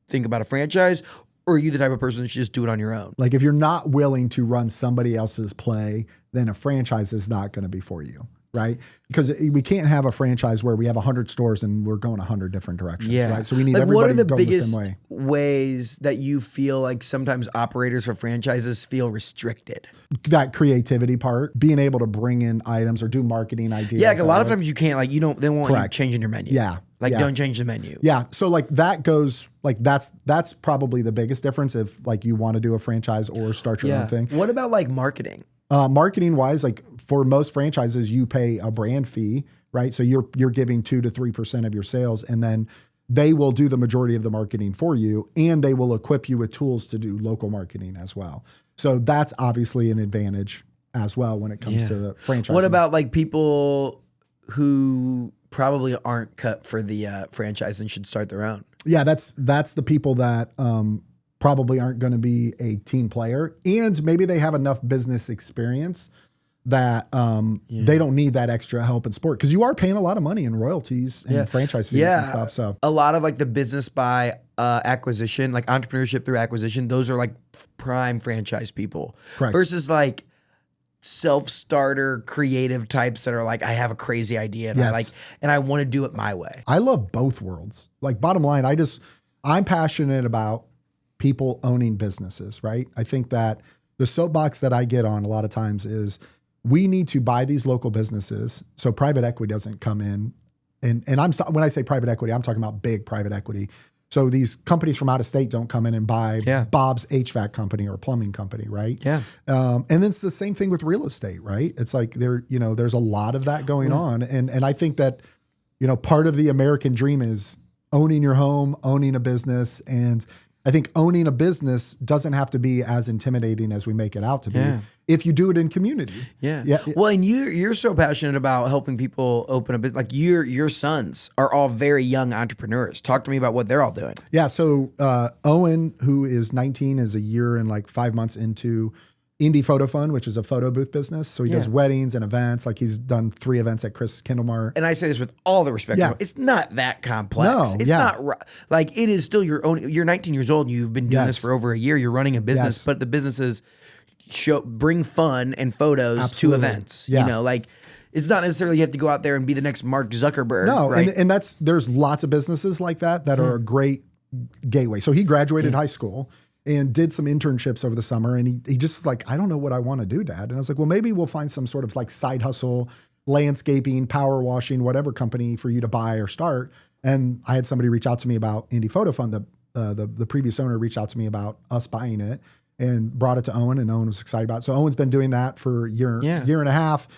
think about a franchise, or are you the type of person that should just do it on your own? Like if you're not willing to run somebody else's play, then a franchise is not going to be for you, right? Because we can't have a franchise where we have 100 stores and we're going 100 different directions, right? So we need like, everybody what are the going biggest the same way. ways that you feel like sometimes operators for franchises feel restricted? That creativity part, being able to bring in items or do marketing ideas. Yeah, like a lot of times you can't, like they won't Correct. you changing your menu. Yeah. Like don't change the menu. Yeah. So like that goes like that's probably the biggest difference if like you want to do a franchise or start your own thing. What about like marketing? Marketing wise, like for most franchises, you pay a brand fee, right? So you're giving 2 to 3% of your sales, and then they will do the majority of the marketing for you, and they will equip you with tools to do local marketing as well. So that's obviously an advantage as well when it comes to the franchise. What about like people who probably aren't cut for the franchise and should start their own? Yeah, that's the people that probably aren't going to be a team player, and maybe they have enough business experience that they don't need that extra help and support, because you are paying a lot of money in royalties and franchise fees and stuff. So a lot of like the business by acquisition, like entrepreneurship through acquisition, those are like prime franchise people. Correct. Versus like self-starter creative types that are like, I have a crazy idea and I want to do it my way. I love both worlds. Like bottom line, I'm passionate about people owning businesses, right? I think that the soapbox that I get on a lot of times is we need to buy these local businesses so private equity doesn't come in. And when I say private equity, I'm talking about big private equity. So these companies from out of state don't come in and buy Bob's HVAC company or plumbing company, right? Yeah. And then it's the same thing with real estate, right? It's like there's a lot of that going on. And I think that, part of the American dream is owning your home, owning a business. And I think owning a business doesn't have to be as intimidating as we make it out to be if you do it in community. Yeah. Well, and you're so passionate about helping people open a business. Like your sons are all very young entrepreneurs. Talk to me about what they're all doing. Yeah. So Owen, who is 19, is a year and like 5 months into Indie Photo Fund, which is a photo booth business. So he does weddings and events. Like he's done 3 events at Chris Kindlemart. And I say this with all the respect. It's not that complex. No, it's not like it is still your own. You're 19 years old and you've been doing this for over a year. You're running a business, but the businesses bring fun and photos to events. Yeah. Like it's not necessarily you have to go out there and be the next Mark Zuckerberg. No, right? and there's lots of businesses like that are a great gateway. So he graduated high school and did some internships over the summer. And he just was like, I don't know what I want to do, Dad. And I was like, well, maybe we'll find some sort of like side hustle, landscaping, power washing, whatever company for you to buy or start. And I had somebody reach out to me about Indie Photo Fund. The previous owner reached out to me about us buying it and brought it to Owen, and Owen was excited about it. So Owen's been doing that for a year and a half.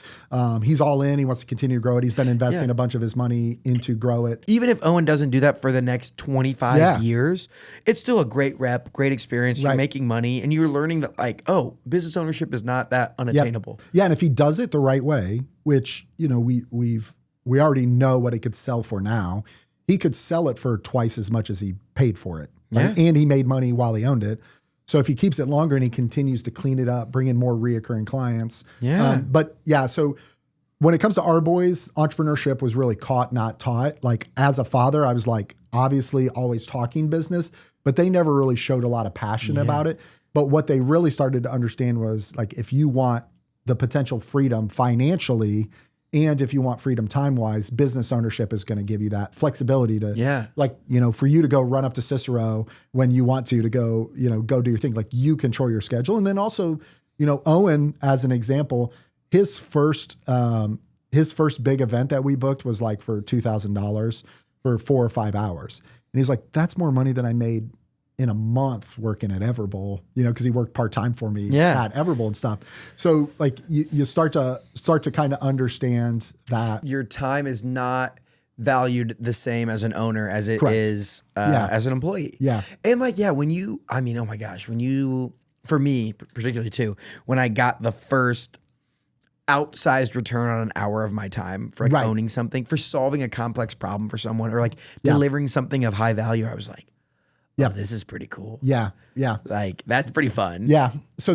He's all in. He wants to continue to grow it. He's been investing a bunch of his money into grow it. Even if Owen doesn't do that for the next 25 years, it's still a great rep, great experience. You're making money and you're learning that like, business ownership is not that unattainable. Yeah. And if he does it the right way, which, we already know what it could sell for now, he could sell it for twice as much as he paid for it. Right? And he made money while he owned it. So if he keeps it longer and he continues to clean it up, bring in more reoccurring clients. So when it comes to our boys, entrepreneurship was really caught, not taught. Like as a father, I was like, obviously always talking business, but they never really showed a lot of passion about it. But what they really started to understand was like, if you want the potential freedom financially, and if you want freedom time-wise, business ownership is going to give you that flexibility to, for you to go run up to Cicero when you want to go do your thing. Like you control your schedule. And then also, Owen, as an example, his first big event that we booked was like for $2,000 for 4 or 5 hours. And he's like, that's more money than I made in a month working at Everbowl, because he worked part-time for me Yeah. at Everbowl and stuff. So like you start to kind of understand that Your time is not valued the same as an owner as it Correct. is Yeah. as an employee. Yeah. And like, yeah, oh my gosh, for me particularly too, when I got the first outsized return on an hour of my time for like Right. owning something, for solving a complex problem for someone, or like delivering something of high value, I was like, Yeah. this is pretty cool. Yeah. Yeah. Like that's pretty fun. Yeah. So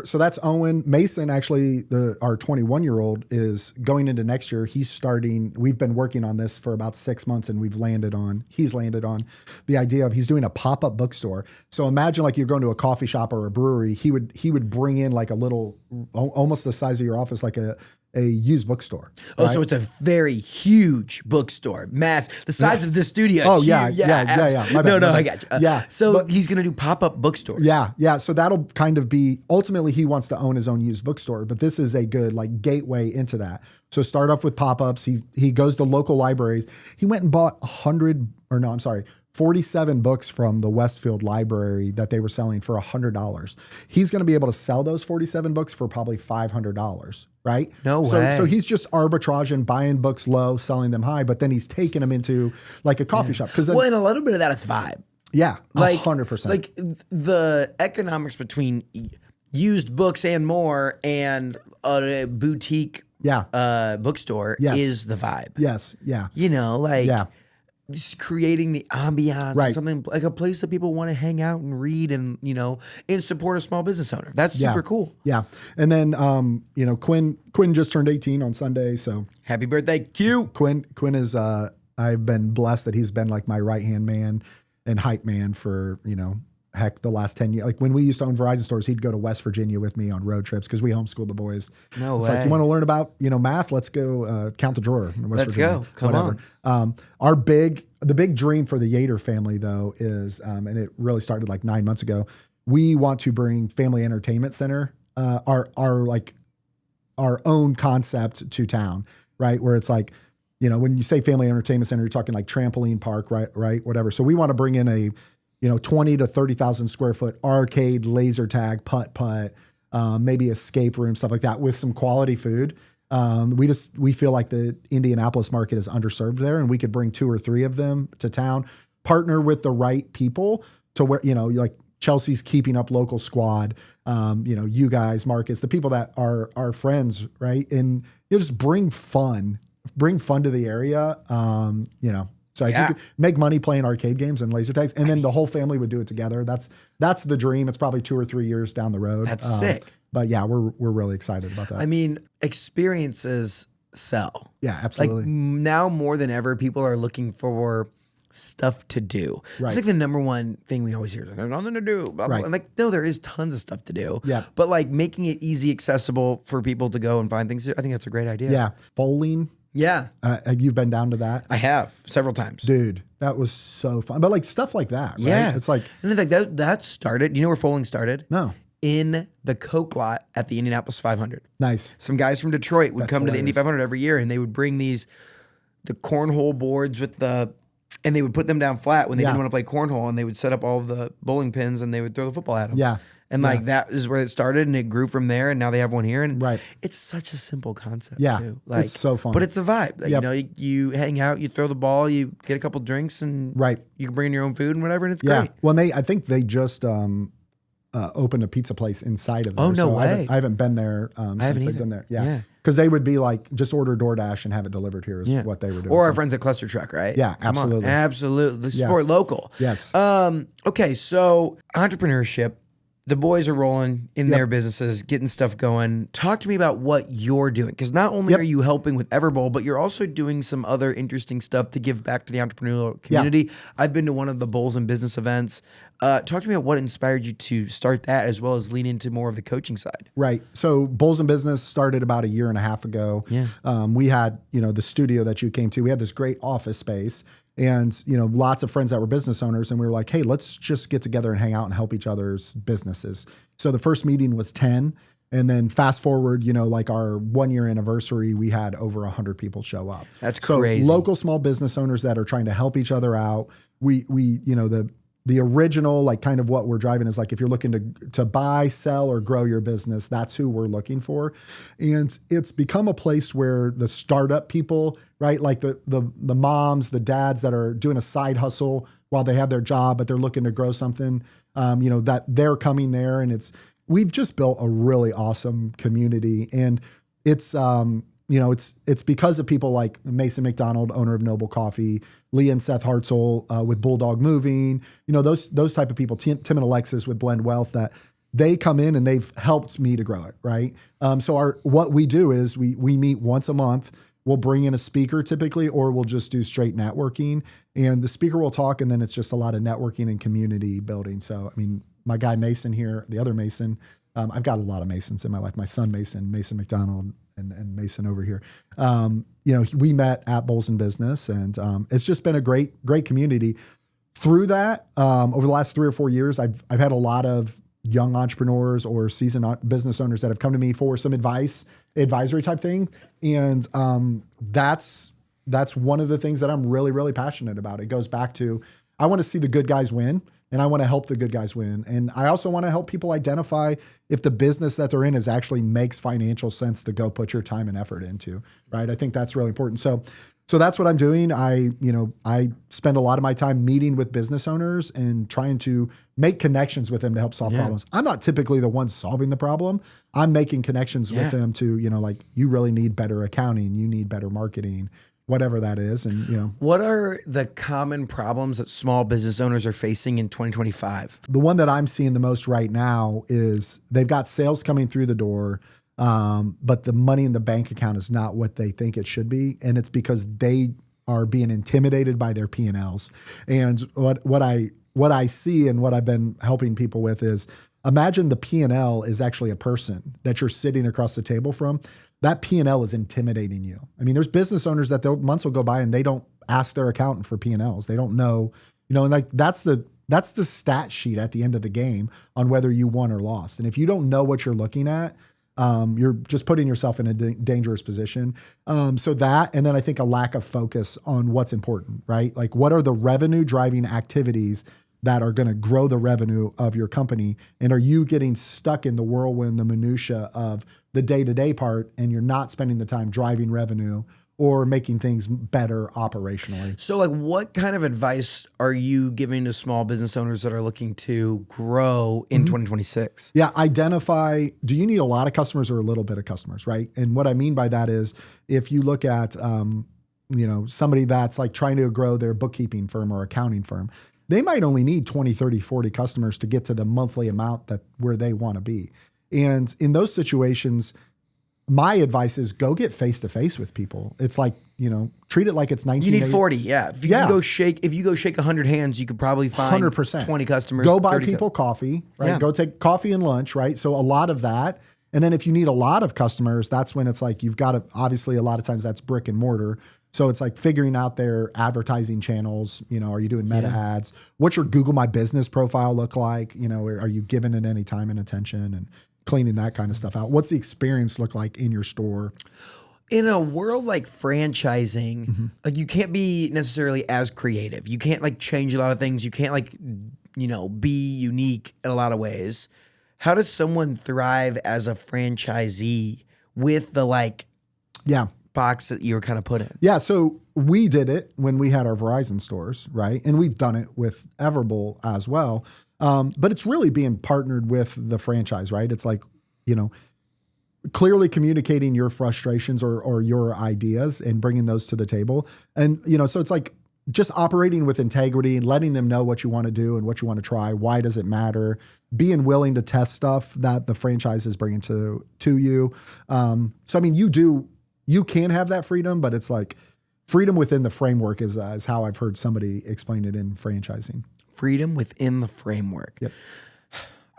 so that's Owen. Mason, actually, our 21-year-old is going into next year. We've been working on this for about 6 months, and he's landed on the idea of he's doing a pop-up bookstore. So imagine like you're going to a coffee shop or a brewery. He would bring in like a little, almost the size of your office, like a used bookstore. Oh, right? so it's a very huge bookstore, the size of the studio. Oh, huge. yeah. My bad, No, my I bad. got you. Yeah. So he's gonna do pop-up bookstores. Yeah. So that'll kind of be, ultimately he wants to own his own used bookstore, but this is a good like gateway into that. So start off with pop-ups. He goes to local libraries. He went and bought 47 books from the Westfield Library that they were selling for $100. He's going to be able to sell those 47 books for probably $500, right? No way. So he's just arbitraging, buying books low, selling them high, but then he's taking them into like a coffee shop. Well, and a little bit of that is vibe. Yeah, Like 100%. Like the economics between used books and more and a boutique bookstore is the vibe. Yes. Yeah. Just creating the ambiance, Right. and something like a place that people want to hang out and read and support a small business owner. That's super cool. Yeah. And then, Quinn just turned 18 on Sunday. So Happy birthday, Q. Quinn is, I've been blessed that he's been like my right-hand man and hype man for, the last 10 years. Like when we used to own Verizon stores, he'd go to West Virginia with me on road trips because we homeschooled the boys. No it's way. like, you want to learn about, math? Let's go count the drawer in West Virginia. Go. Come on. The big dream for the Yeater family though is, and it really started like 9 months ago. We want to bring Family Entertainment Center, our own concept to town, right? Where it's like, when you say Family Entertainment Center, you're talking like trampoline park, right? Whatever. So we want to bring in a 20 to 30,000 square foot arcade, laser tag, putt, maybe escape room, stuff like that with some quality food. We feel like the Indianapolis market is underserved there, and we could bring 2 or 3 of them to town, partner with the right people to where, like Chelsea's Keeping Up Local Squad, you guys, Marcus, the people that are our friends, right? And just bring fun to the area, So if you could make money playing arcade games and laser tags, and then the whole family would do it together. That's the dream. It's probably 2 or 3 years down the road. That's sick. But yeah, we're really excited about that. I mean, experiences sell. Yeah, absolutely. Like now more than ever, people are looking for stuff to do. Right. It's like the number one thing we always hear is there's nothing to do. Blah, blah. Right. And like, no, there is tons of stuff to do. Yeah. But like making it easy, accessible for people to go and find things, I think that's a great idea. Yeah, bowling. Yeah. You've been down to that? I have several times. Dude, that was so fun. But like stuff like that, right? Yeah. It's like, and it's like that started, you know where bowling started? no. In the Coke lot at the Indianapolis 500. Nice. Some guys from Detroit would That's come to the Indy hilarious. 500 every year, and they would bring the cornhole boards and they would put them down flat when they Yeah. didn't want to play cornhole, and they would set up all of the bowling pins, and they would throw the football at them. Yeah. And like that is where it started, and it grew from there, and now they have one here, and Right. it's such a simple concept. Yeah. too. Like, It's so fun. but it's a vibe. Like, Yep. you hang out, you throw the ball, you get a couple drinks, and Right. you can bring in your own food and whatever, and it's Yeah. great. Well, I think they just opened a pizza place inside of there. Oh, no so way. I haven't been there haven't since either. I've been there. Yeah. Yeah. Because they would be like, just order DoorDash and have it delivered here is Yeah. what they were doing. Or our So- friends at Cluster Truck, right? Yeah, Come on. absolutely. Absolutely. Yeah. Support local. Yes. Okay, so entrepreneurship, the boys are rolling in their businesses, getting stuff going. Talk to me about what you're doing, because not only Yep. are you helping with Everbowl, but you're also doing some other interesting stuff to give back to the entrepreneurial community. I've been to one of the Bowls and Business events. Talk to me about what inspired you to start that, as well as lean into more of the coaching side. Right. So Bowls and Business started about 1.5 years ago. Yeah. We had, the studio that you came to, we had this great office space and, lots of friends that were business owners. And we were like, hey, let's just get together and hang out and help each other's businesses. So the first meeting was 10. And then fast forward, like our 1-year anniversary, we had over 100 people show up. That's so crazy. Local small business owners that are trying to help each other out. The the original, like kind of what we're driving is like, if you're looking to buy, sell, or grow your business, that's who we're looking for. And it's become a place where the startup people, right? Like the moms, the dads that are doing a side hustle while they have their job, but they're looking to grow something, that they're coming there. And we've just built a really awesome community. And it's because of people like Mason McDonald, owner of Noble Coffee, Lee and Seth Hartzell with Bulldog Moving, those type of people, Tim and Alexis with Blend Wealth, that they come in and they've helped me to grow it, right? So what we do is we meet once a month. We'll bring in a speaker typically, or we'll just do straight networking. And the speaker will talk, and then it's just a lot of networking and community building. So, I mean, my guy Mason here, the other Mason, I've got a lot of Masons in my life. My son Mason McDonald, and Mason over here. We met at Bowls in Business, and it's just been a great community. Through that, over the last 3 or 4 years, I've had a lot of young entrepreneurs or seasoned business owners that have come to me for some advisory type thing. And that's one of the things that I'm really, really passionate about. It goes back to, I want to see the good guys win, and I want to help the good guys win. And I also want to help people identify if the business that they're in actually makes financial sense to go put your time and effort into, right? I think that's really important. So that's what I'm doing. I spend a lot of my time meeting with business owners and trying to make connections with them to help solve problems. I'm not typically the one solving the problem. I'm making connections with them to, like, you really need better accounting, you need better marketing, whatever that is. And, what are the common problems that small business owners are facing in 2025? The one that I'm seeing the most right now is they've got sales coming through the door, but the money in the bank account is not what they think it should be. And it's because they are being intimidated by their P&Ls. And what I see and what I've been helping people with is, imagine the P&L is actually a person that you're sitting across the table from. That P&L is intimidating you. I mean, there's business owners that months will go by and they don't ask their accountant for P&Ls. They don't know, and like that's the stat sheet at the end of the game on whether you won or lost. And if you don't know what you're looking at, you're just putting yourself in a dangerous position. So that, and then I think a lack of focus on what's important, right? Like, what are the revenue driving activities that are going to grow the revenue of your company? And are you getting stuck in the whirlwind, the minutia of the day-to-day part, and you're not spending the time driving revenue or making things better operationally? So, like, what kind of advice are you giving to small business owners that are looking to grow in 2026? Yeah, identify, do you need a lot of customers or a little bit of customers, right? And what I mean by that is, if you look at, somebody that's like trying to grow their bookkeeping firm or accounting firm, they might only need 20, 30, 40 customers to get to the monthly amount where they want to be. And in those situations, my advice is go get face-to-face with people. It's like, treat it like it's 1980. You need 40, yeah. If you go shake 100 hands, you could probably find 100%. 20 customers. Go buy people coffee, right? Yeah. Go take coffee and lunch, right? So a lot of that. And then if you need a lot of customers, that's when it's like, you've got to, obviously a lot of times that's brick and mortar. So it's like figuring out their advertising channels. Are you doing meta ads? What's your Google My Business profile look like? Are you giving it any time and attention, and cleaning that kind of stuff out? What's the experience look like in your store? In a world like franchising, like, you can't be necessarily as creative. You can't like change a lot of things. You can't like, be unique in a lot of ways. How does someone thrive as a franchisee with the box that you were kind of put in? Yeah. So we did it when we had our Verizon stores, right? And we've done it with Everbowl as well. But it's really being partnered with the franchise, right? It's like, clearly communicating your frustrations or your ideas and bringing those to the table. And, so it's like just operating with integrity and letting them know what you want to do and what you want to try. Why does it matter? Being willing to test stuff that the franchise is bringing to you. So, I mean, you can have that freedom, but it's like freedom within the framework is how I've heard somebody explain it in franchising. Freedom within the framework. Yep.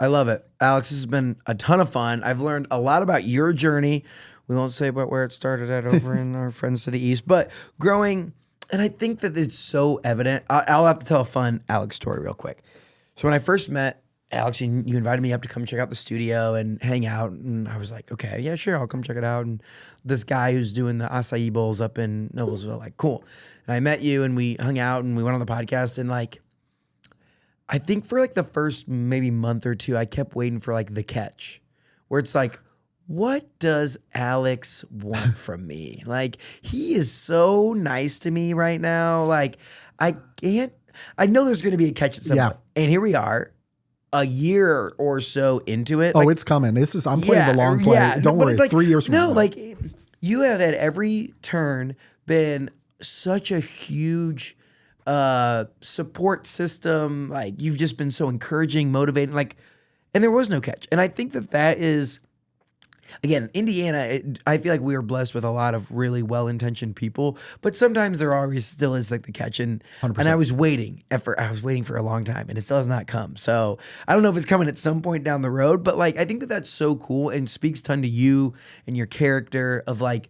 I love it. Alex, this has been a ton of fun. I've learned a lot about your journey. We won't say about where it started at over in our friends to the east, but growing. And I think that it's so evident. I'll have to tell a fun Alex story real quick. So when I first met Alex, you invited me up to come check out the studio and hang out. And I was like, okay, yeah, sure, I'll come check it out. And this guy who's doing the acai bowls up in Noblesville, like, cool. And I met you and we hung out and we went on the podcast, and like, I think for like the first maybe month or two, I kept waiting for like the catch where it's like, what does Alex want from me? Like, he is so nice to me right now. Like, I know there's going to be a catch at some point. And here we are, a year or so into it. Oh, like, it's coming. I'm playing the long play. Yeah, Don't worry, like, 3 years from now. No, like, you have at every turn been such a huge support system. Like, you've just been so encouraging, motivating, like, and there was no catch. And I think that is, again, Indiana, I feel like we are blessed with a lot of really well-intentioned people, but sometimes there always still is like the catch. And 100%. I was waiting for a long time, and it still has not come. So I don't know if it's coming at some point down the road, but like, I think that's so cool and speaks ton to you and your character of like,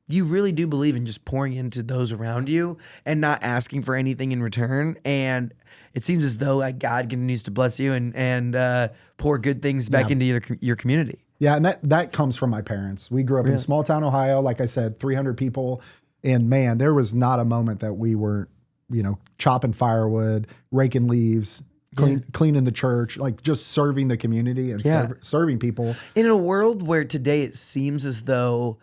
you really do believe in just pouring into those around you and not asking for anything in return. And it seems as though like God continues to bless you and pour good things back into your community. Yeah, and that comes from my parents. We grew up in small town Ohio, like I said, 300 people. And man, there was not a moment that we weren't, chopping firewood, raking leaves, cleaning the church, like just serving the community and serving people. In a world where today it seems as though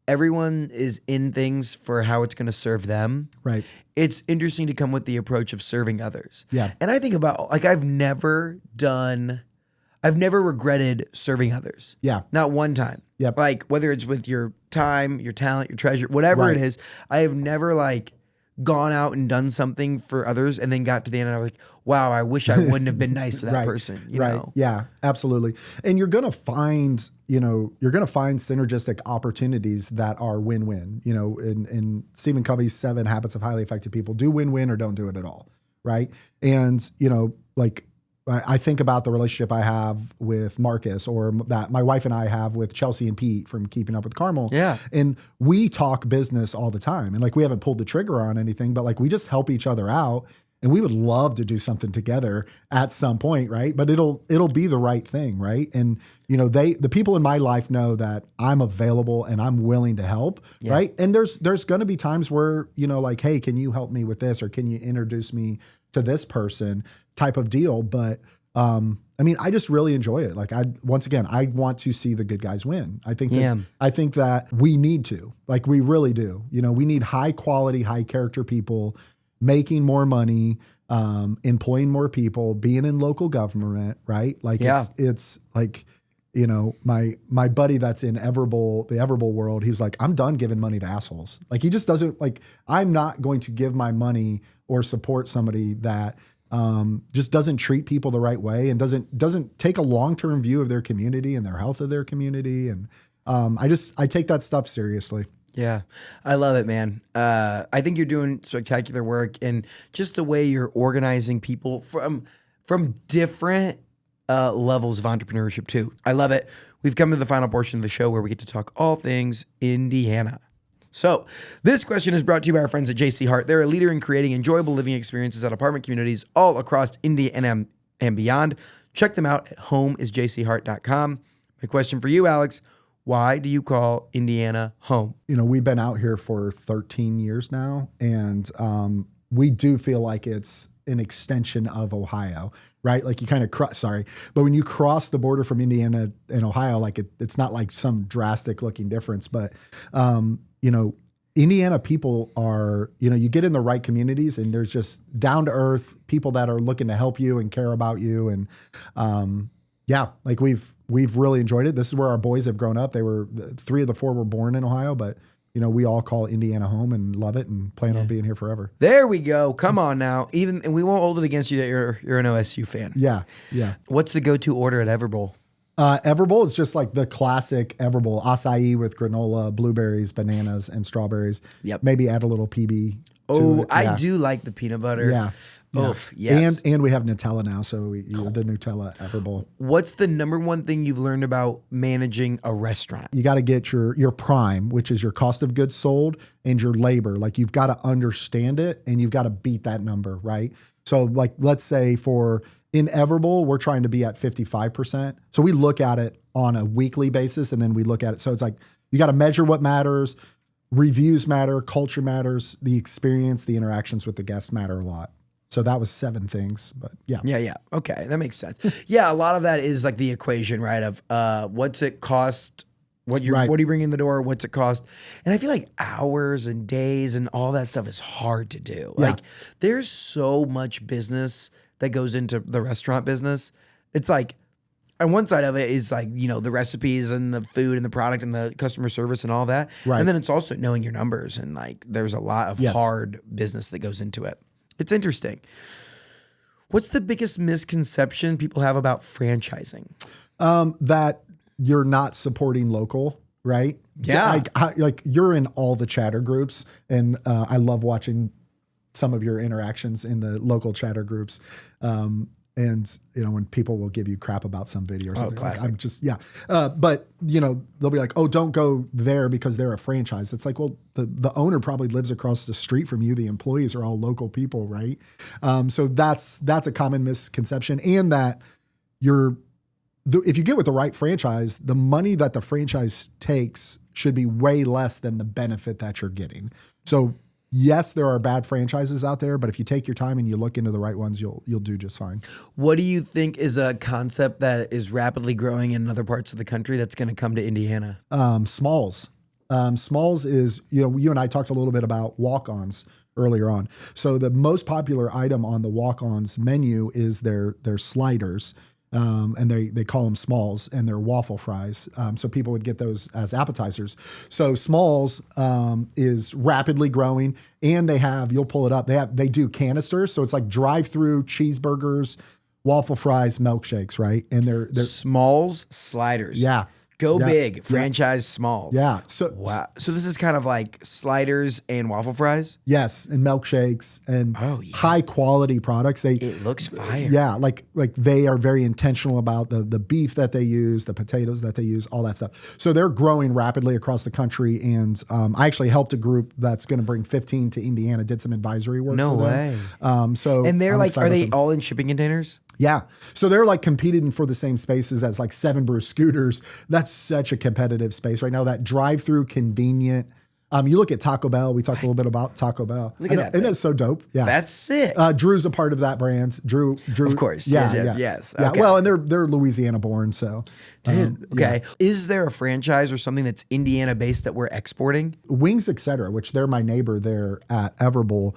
everyone is in things for how it's going to serve them. Right. It's interesting to come with the approach of serving others. Yeah. And I think about, like, I've never regretted serving others. Yeah. Not one time. Yep. Like, whether it's with your time, your talent, your treasure, whatever it is, I have never like gone out and done something for others and then got to the end and I was like, wow, I wish I wouldn't have been nice to that person. You know? Yeah, absolutely. And you're going to find, synergistic opportunities that are win-win, in Stephen Covey's 7 Habits of Highly Effective People, do win-win or don't do it at all. Right. And, like, I think about the relationship I have with Marcus or that my wife and I have with Chelsea and Pete from Keeping Up with Carmel. Yeah. And we talk business all the time. And like, we haven't pulled the trigger on anything, but like, we just help each other out. And we would love to do something together at some point, right? But it'll be the right thing, right? And the people in my life know that I'm available and I'm willing to help, right? And there's going to be times where like, hey, can you help me with this, or can you introduce me to this person, type of deal. But I just really enjoy it. Like, I want to see the good guys win. I think that we need to, like, we really do. We need high quality, high character people making more money, employing more people, being in local government, right? Like, it's like, my buddy that's in Everbowl, the Everbowl world, he's like, I'm done giving money to assholes. Like, he just doesn't, like, I'm not going to give my money or support somebody that just doesn't treat people the right way and doesn't take a long-term view of their community and their health of their community. And I take that stuff seriously. Yeah, I love it, man. I think you're doing spectacular work, and just the way you're organizing people from different levels of entrepreneurship too. I love it. We've come to the final portion of the show where we get to talk all things Indiana. So this question is brought to you by our friends at JC Hart. They're a leader in creating enjoyable living experiences at apartment communities all across Indiana and beyond. Check them out at homeisjchart.com. My question for you, Alex: why do you call Indiana home? We've been out here for 13 years now, and we do feel like it's an extension of Ohio, right? Like, you kind of but when you cross the border from Indiana and Ohio, like it's not like some drastic looking difference, but Indiana people are, you get in the right communities and there's just down to earth people that are looking to help you and care about you. And like we've really enjoyed it. This is where our boys have grown up. 3 of the 4 were born in Ohio, but we all call Indiana home and love it and plan on being here forever. There we go. Come on now. And we won't hold it against you that you're an OSU fan. Yeah. What's the go-to order at Everbowl? Everbowl is just like the classic Everbowl: acai with granola, blueberries, bananas, and strawberries. Yep. Maybe add a little PB. Oh, I do like the peanut butter. Yeah. Oof, yes. And we have Nutella now, so the Nutella Everbowl. What's the number one thing you've learned about managing a restaurant? You got to get your prime, which is your cost of goods sold, and your labor. Like, you've got to understand it and you've got to beat that number, right? So like, let's say in Everbowl, we're trying to be at 55%. So we look at it on a weekly basis, and then we look at it. So it's like, you got to measure what matters. Reviews matter, culture matters, the experience, the interactions with the guests matter a lot. So that was 7 things, but yeah. Yeah. Okay. That makes sense. Yeah. A lot of that is like the equation, right? Of what's it cost? What are you bringing in the door? What's it cost? And I feel like hours and days and all that stuff is hard to do. Yeah. Like there's so much business that goes into the restaurant business. It's like, on one side of it is like, the recipes and the food and the product and the customer service and all that. Right. And then it's also knowing your numbers, and like there's a lot of hard business that goes into it. It's interesting. What's the biggest misconception people have about franchising? That you're not supporting local, right? Yeah. Like you're in all the chatter groups, and I love watching some of your interactions in the local chatter groups. And when people will give you crap about some video or something, like, I'm just, but they'll be like, oh, don't go there because they're a franchise. It's like, well, the owner probably lives across the street from you. The employees are all local people, right? So that's a common misconception. And that if you get with the right franchise, the money that the franchise takes should be way less than the benefit that you're getting. So yes, there are bad franchises out there, but if you take your time and you look into the right ones, you'll do just fine. What do you think is a concept that is rapidly growing in other parts of the country that's going to come to Indiana? Smalls. Smalls is, you and I talked a little bit about walk-ons earlier on. So the most popular item on the walk-ons menu is their sliders. And they call them Smalls, and they're waffle fries. So people would get those as appetizers. So Smalls is rapidly growing, and you'll pull it up. They do canisters. So it's like drive-through cheeseburgers, waffle fries, milkshakes, right? And they're Smalls sliders. Yeah. Go big, franchise Smalls. Yeah. Wow. So this is kind of like sliders and waffle fries? Yes, and milkshakes and high quality products. It looks fire. Yeah, like they are very intentional about the beef that they use, the potatoes that they use, all that stuff. So they're growing rapidly across the country, and I actually helped a group that's going to bring 15 to Indiana, did some advisory work for them. No way. And they're are they all in shipping containers? Yeah. So they're like competing for the same spaces as like Seven Brew Scooters. That's such a competitive space right now. That drive-through convenient. You look at Taco Bell. We talked a little bit about Taco Bell. Look at that. Isn't it so dope? Yeah. That's sick. Drew's a part of that brand. Drew. Of course. Yeah. Yes. Yeah. Okay. Well, and they're Louisiana born. So. Dude, okay. Yeah. Is there a franchise or something that's Indiana based that we're exporting? Wings Etc., which they're my neighbor there at Everbowl.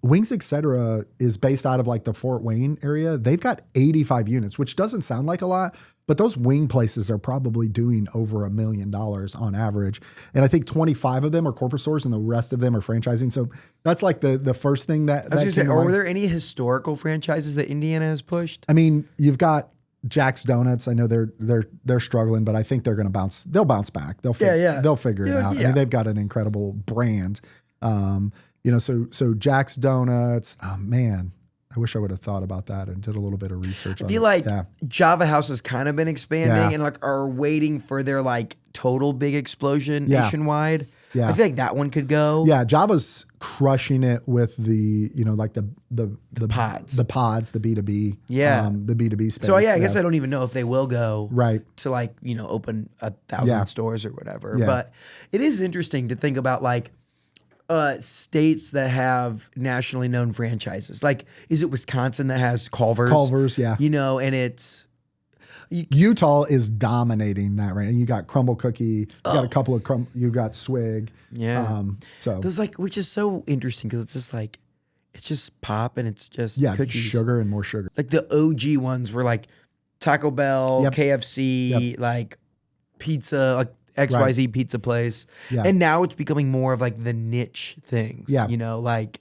Wings Etc. is based out of like the Fort Wayne area. They've got 85 units, which doesn't sound like a lot, but those wing places are probably doing over $1 million on average. And I think 25 of them are corporate stores and the rest of them are franchising. So that's like the first thing that. I was going to say, are there any historical franchises that Indiana has pushed? I mean, you've got Jack's Donuts. I know they're struggling, but I think they're going to bounce. They'll bounce back. They'll figure it out. I mean, they've got an incredible brand. So Jack's Donuts. Oh man, I wish I would have thought about that and did a little bit of research. I feel like Java House has kind of been expanding and like are waiting for their like total big explosion nationwide. Yeah. I feel like that one could go. Yeah, Java's crushing it with the pods. The pods, the B2B. Yeah. The B2B space. So I guess I don't even know if they will go to like, open 1,000 stores or whatever. Yeah. But it is interesting to think about like states that have nationally known franchises. Like, is it Wisconsin that has Culver's? Culver's, yeah. And it's Utah is dominating that right now. You got Crumble Cookie, you got a couple of you got Swig. Yeah. So those which is so interesting because it's just like it's just pop and it's just cookies. Sugar and more sugar. Like the OG ones were like Taco Bell, KFC, like pizza, like XYZ pizza place. Yeah. And now it's becoming more of like the niche things. Yeah. Like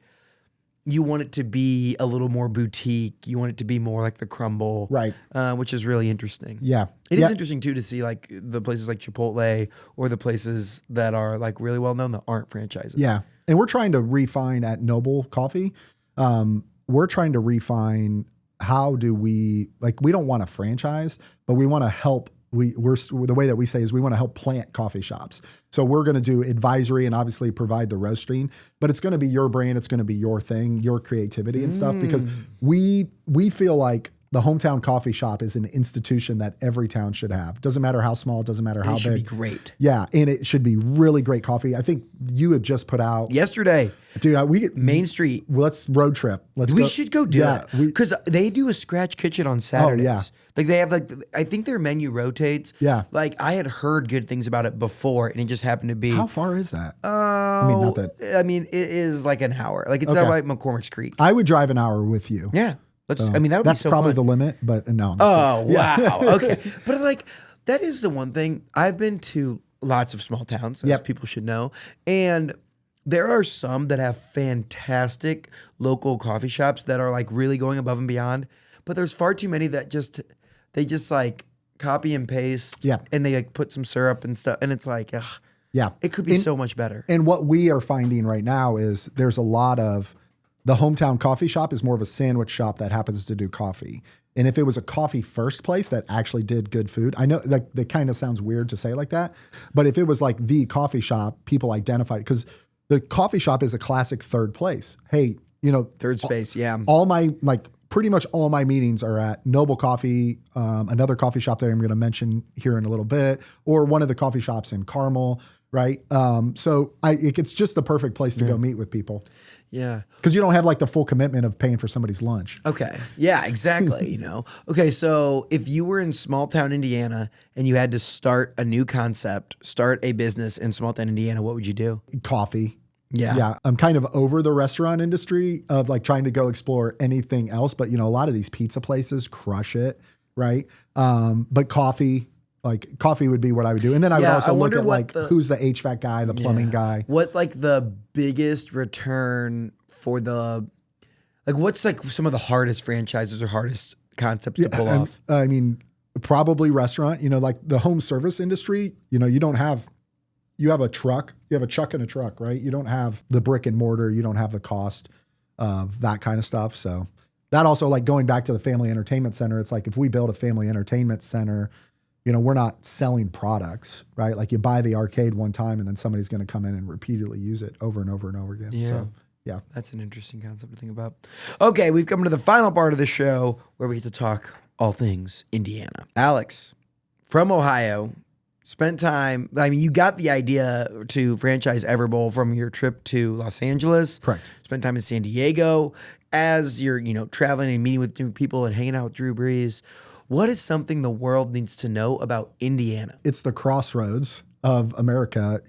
you want it to be a little more boutique. You want it to be more like the Crumble. Right. Which is really interesting. Yeah. It is interesting too to see like the places like Chipotle or the places that are like really well known that aren't franchises. Yeah. And we're trying to refine at Noble Coffee. We're trying to refine how do we don't want a franchise, but we want to help. We're the way that we say is we want to help plant coffee shops. So we're going to do advisory and obviously provide the roasting, but it's going to be your brand. It's going to be your thing, your creativity and stuff, because we feel like the hometown coffee shop is an institution that every town should have. Doesn't matter how small, doesn't matter how big. It should be great. Yeah, and it should be really great coffee. I think you had just put out yesterday. Dude, we get Main Street. Let's road trip. We should go do it because they do a scratch kitchen on Saturdays. Oh, yeah. Like they have I think their menu rotates. Yeah. Like I had heard good things about it before, and it just happened to be. How far is that? It is like an hour. Like it's out by McCormick's Creek. I would drive an hour with you. Yeah. That would be so That's probably fun. the limit, but no. Wow. Okay. But like that is the one thing. I've been to lots of small towns, as people should know, and there are some that have fantastic local coffee shops that are like really going above and beyond. But there's far too many that they just like copy and paste. Yeah. And they like put some syrup and stuff. And it's like, it could be so much better. And what we are finding right now is there's a lot of the hometown coffee shop is more of a sandwich shop that happens to do coffee. And if it was a coffee first place that actually did good food, I know like that kind of sounds weird to say like that, but if it was like the coffee shop, people identified because the coffee shop is a classic third place. Hey, third space. Yeah. Pretty much all my meetings are at Noble Coffee, another coffee shop that I'm going to mention here in a little bit, or one of the coffee shops in Carmel, right? It's just the perfect place to go meet with people. Yeah. Because you don't have like the full commitment of paying for somebody's lunch. Okay. Yeah, exactly. Okay. So if you were in small town Indiana and you had to start a new concept, start a business in small town Indiana, what would you do? Coffee. Yeah. Yeah. I'm kind of over the restaurant industry of like trying to go explore anything else. But, a lot of these pizza places crush it. Right. But coffee would be what I would do. And then I would also look at who's the HVAC guy, the plumbing guy. What like the biggest return for what's like some of the hardest franchises or hardest concepts to pull off? I mean, probably restaurant, like the home service industry, you have a truck, you have a chuck and a truck, right? You don't have the brick and mortar. You don't have the cost of that kind of stuff. So that also like going back to the family entertainment center, it's like if we build a family entertainment center, we're not selling products, right? Like you buy the arcade one time and then somebody's going to come in and repeatedly use it over and over and over again. Yeah. So, yeah. That's an interesting concept to think about. Okay, we've come to the final part of the show where we get to talk all things Indiana. Alex, from Ohio, spent time, you got the idea to franchise Everbowl from your trip to Los Angeles. Correct. Spent time in San Diego. As you're, traveling and meeting with new people and hanging out with Drew Brees, what is something the world needs to know about Indiana? It's the crossroads of America.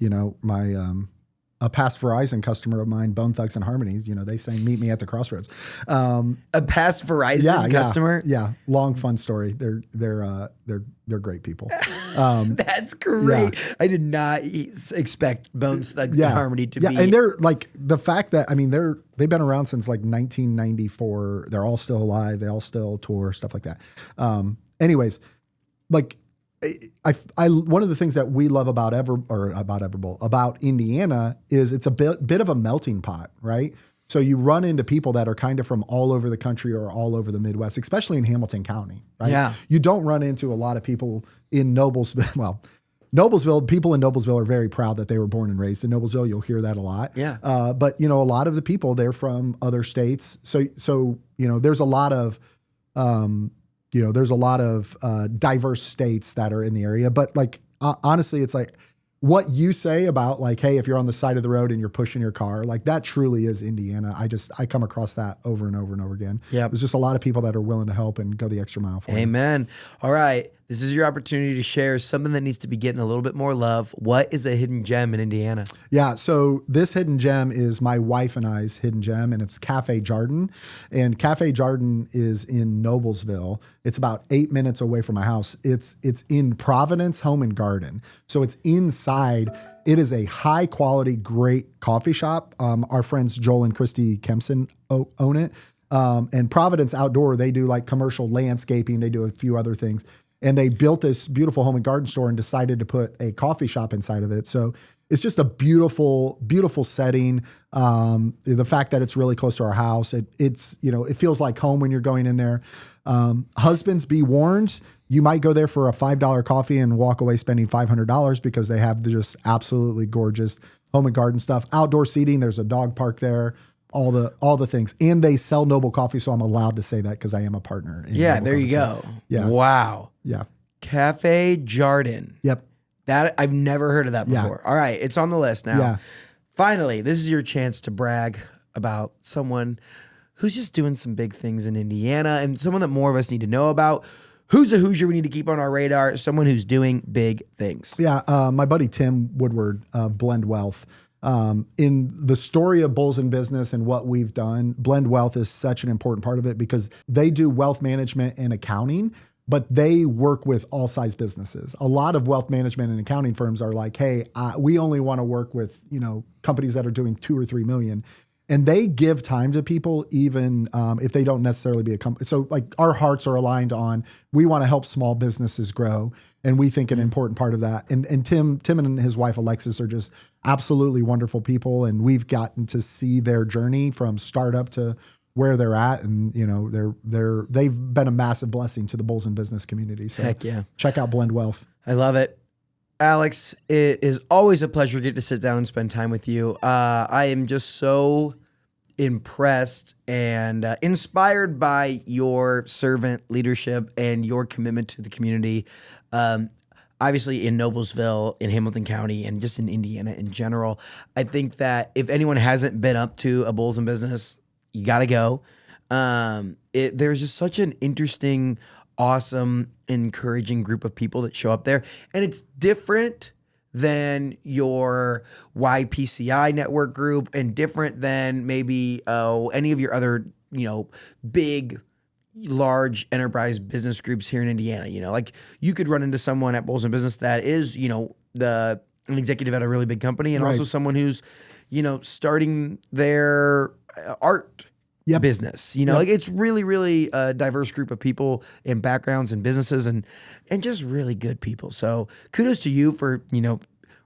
A past Verizon customer of mine, Bone Thugs and Harmonies, they say, meet me at the crossroads. A past Verizon customer? Yeah. Long, fun story. They're great people. That's great. Yeah. I did not expect Bone Thugs and Harmony to be. And they're like the fact that, they've been around since like 1994. They're all still alive. They all still tour, stuff like that. Anyways, like, I one of the things that we love about Everbowl, about Indiana is it's a bit of a melting pot, right? So you run into people that are kind of from all over the country or all over the Midwest, especially in Hamilton County, right? Yeah. You don't run into a lot of people in Noblesville. Well, people in Noblesville are very proud that they were born and raised in Noblesville. You'll hear that a lot. Yeah. But a lot of the people, they're from other states. So there's a lot of diverse states that are in the area. But like, honestly, it's like what you say about like, hey, if you're on the side of the road and you're pushing your car, like that truly is Indiana. I come across that over and over and over again. Yeah. There's just a lot of people that are willing to help and go the extra mile for you. Amen. All right. This is your opportunity to share something that needs to be getting a little bit more love. What is a hidden gem in Indiana? Yeah, so this hidden gem is my wife and I's hidden gem, and it's Cafe Jardin. And Cafe Jardin is in Noblesville. It's about 8 minutes away from my house. It's in Providence Home and Garden. So it's inside. It is a high quality, great coffee shop. Our friends Joel and Christy Kempson own it. And Providence Outdoor, they do like commercial landscaping. They do a few other things. And they built this beautiful home and garden store and decided to put a coffee shop inside of it. So it's just a beautiful, beautiful setting. The fact that it's really close to our house, it feels like home when you're going in there. Husbands, be warned, you might go there for a $5 coffee and walk away spending $500 because they have just absolutely gorgeous home and garden stuff. Outdoor seating, there's a dog park there. all the things. And they sell Noble Coffee, so I'm allowed to say that because I am a partner. In Yeah, Noble there Coffee. you go. Yeah. Wow. Yeah. Cafe Jardin. Yep. That I've never heard of that before. All right, it's on the list now. Yeah. Finally, this is your chance to brag about someone who's just doing some big things in Indiana and someone that more of us need to know about. Who's a Hoosier we need to keep on our radar? Someone who's doing big things. Yeah. My buddy Tim Woodward, Blend Wealth. In the story of Bulls in Business and what we've done, Blend Wealth is such an important part of it because they do wealth management and accounting, but they work with all size businesses. A lot of wealth management and accounting firms are like, hey, we only want to work with, companies that are doing 2 or 3 million. And they give time to people even if they don't necessarily be a company. So like our hearts are aligned on, we want to help small businesses grow. And we think an important part of that. And Tim and his wife, Alexis, are just absolutely wonderful people. And we've gotten to see their journey from startup to where they're at. And, they've been a massive blessing to the Bulls in Business community. So Heck yeah. Check out Blend Wealth. I love it. Alex, it is always a pleasure to get to sit down and spend time with you. I am just so impressed and inspired by your servant leadership and your commitment to the community. Obviously in Noblesville, in Hamilton County, and just in Indiana in general. I think that if anyone hasn't been up to a Bulls in Business, you got to go. There's just such an interesting, awesome, encouraging group of people that show up there. And it's different than your YPCI network group and different than maybe any of your other, big, large enterprise business groups here in Indiana. Like you could run into someone at Bulls in Business that is, an executive at a really big company and also someone who's, starting their art business, like it's really, really a diverse group of people and backgrounds and businesses and just really good people. So kudos to you for,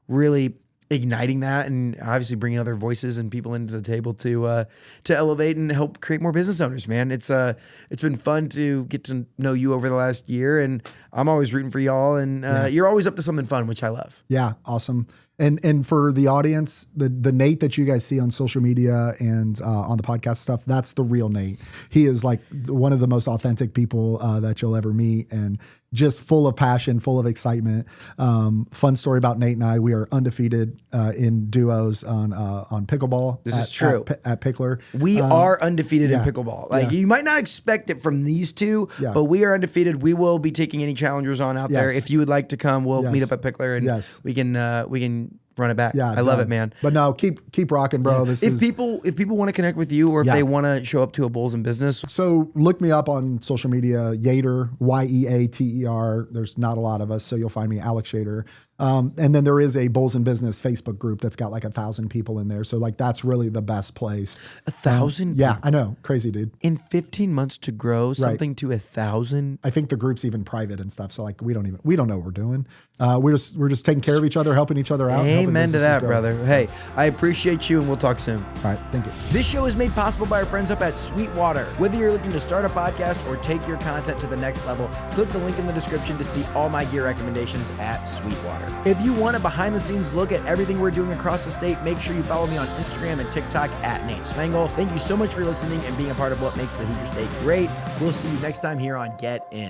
really igniting that and obviously bringing other voices and people into the table to elevate and help create more business owners, man. It's been fun to get to know you over the last year and I'm always rooting for y'all and you're always up to something fun, which I love. Yeah. Awesome. And for the audience, the Nate that you guys see on social media and on the podcast stuff, that's the real Nate. He is like one of the most authentic people that you'll ever meet and just full of passion, full of excitement. Fun story about Nate and I, we are undefeated in duos on pickleball. This is true. At Pickler. We are undefeated in pickleball. Like you might not expect it from these two, but we are undefeated. We will be taking any challengers on out there. If you would like to come, we'll meet up at Pickler and we can run it back. I love it, man. But no, keep rocking, bro. If people want to connect with you or if they want to show up to a Bulls in Business. So look me up on social media, Yeater, Yeater. There's not a lot of us, so you'll find me, Alex Yeater. And then there is a Bulls in Business Facebook group that's got like 1,000 people in there. So like that's really the best place. 1,000? Yeah, I know. Crazy, dude. In 15 months to grow something to 1,000? I think the group's even private and stuff. So like we don't know what we're doing. We're just taking care of each other, helping each other out. Amen to that, brother. Hey, I appreciate you and we'll talk soon. All right, thank you. This show is made possible by our friends up at Sweetwater. Whether you're looking to start a podcast or take your content to the next level, click the link in the description to see all my gear recommendations at Sweetwater. If you want a behind-the-scenes look at everything we're doing across the state, make sure you follow me on Instagram and TikTok at Nate Spangle. Thank you so much for listening and being a part of what makes the Hoosier State great. We'll see you next time here on Get In.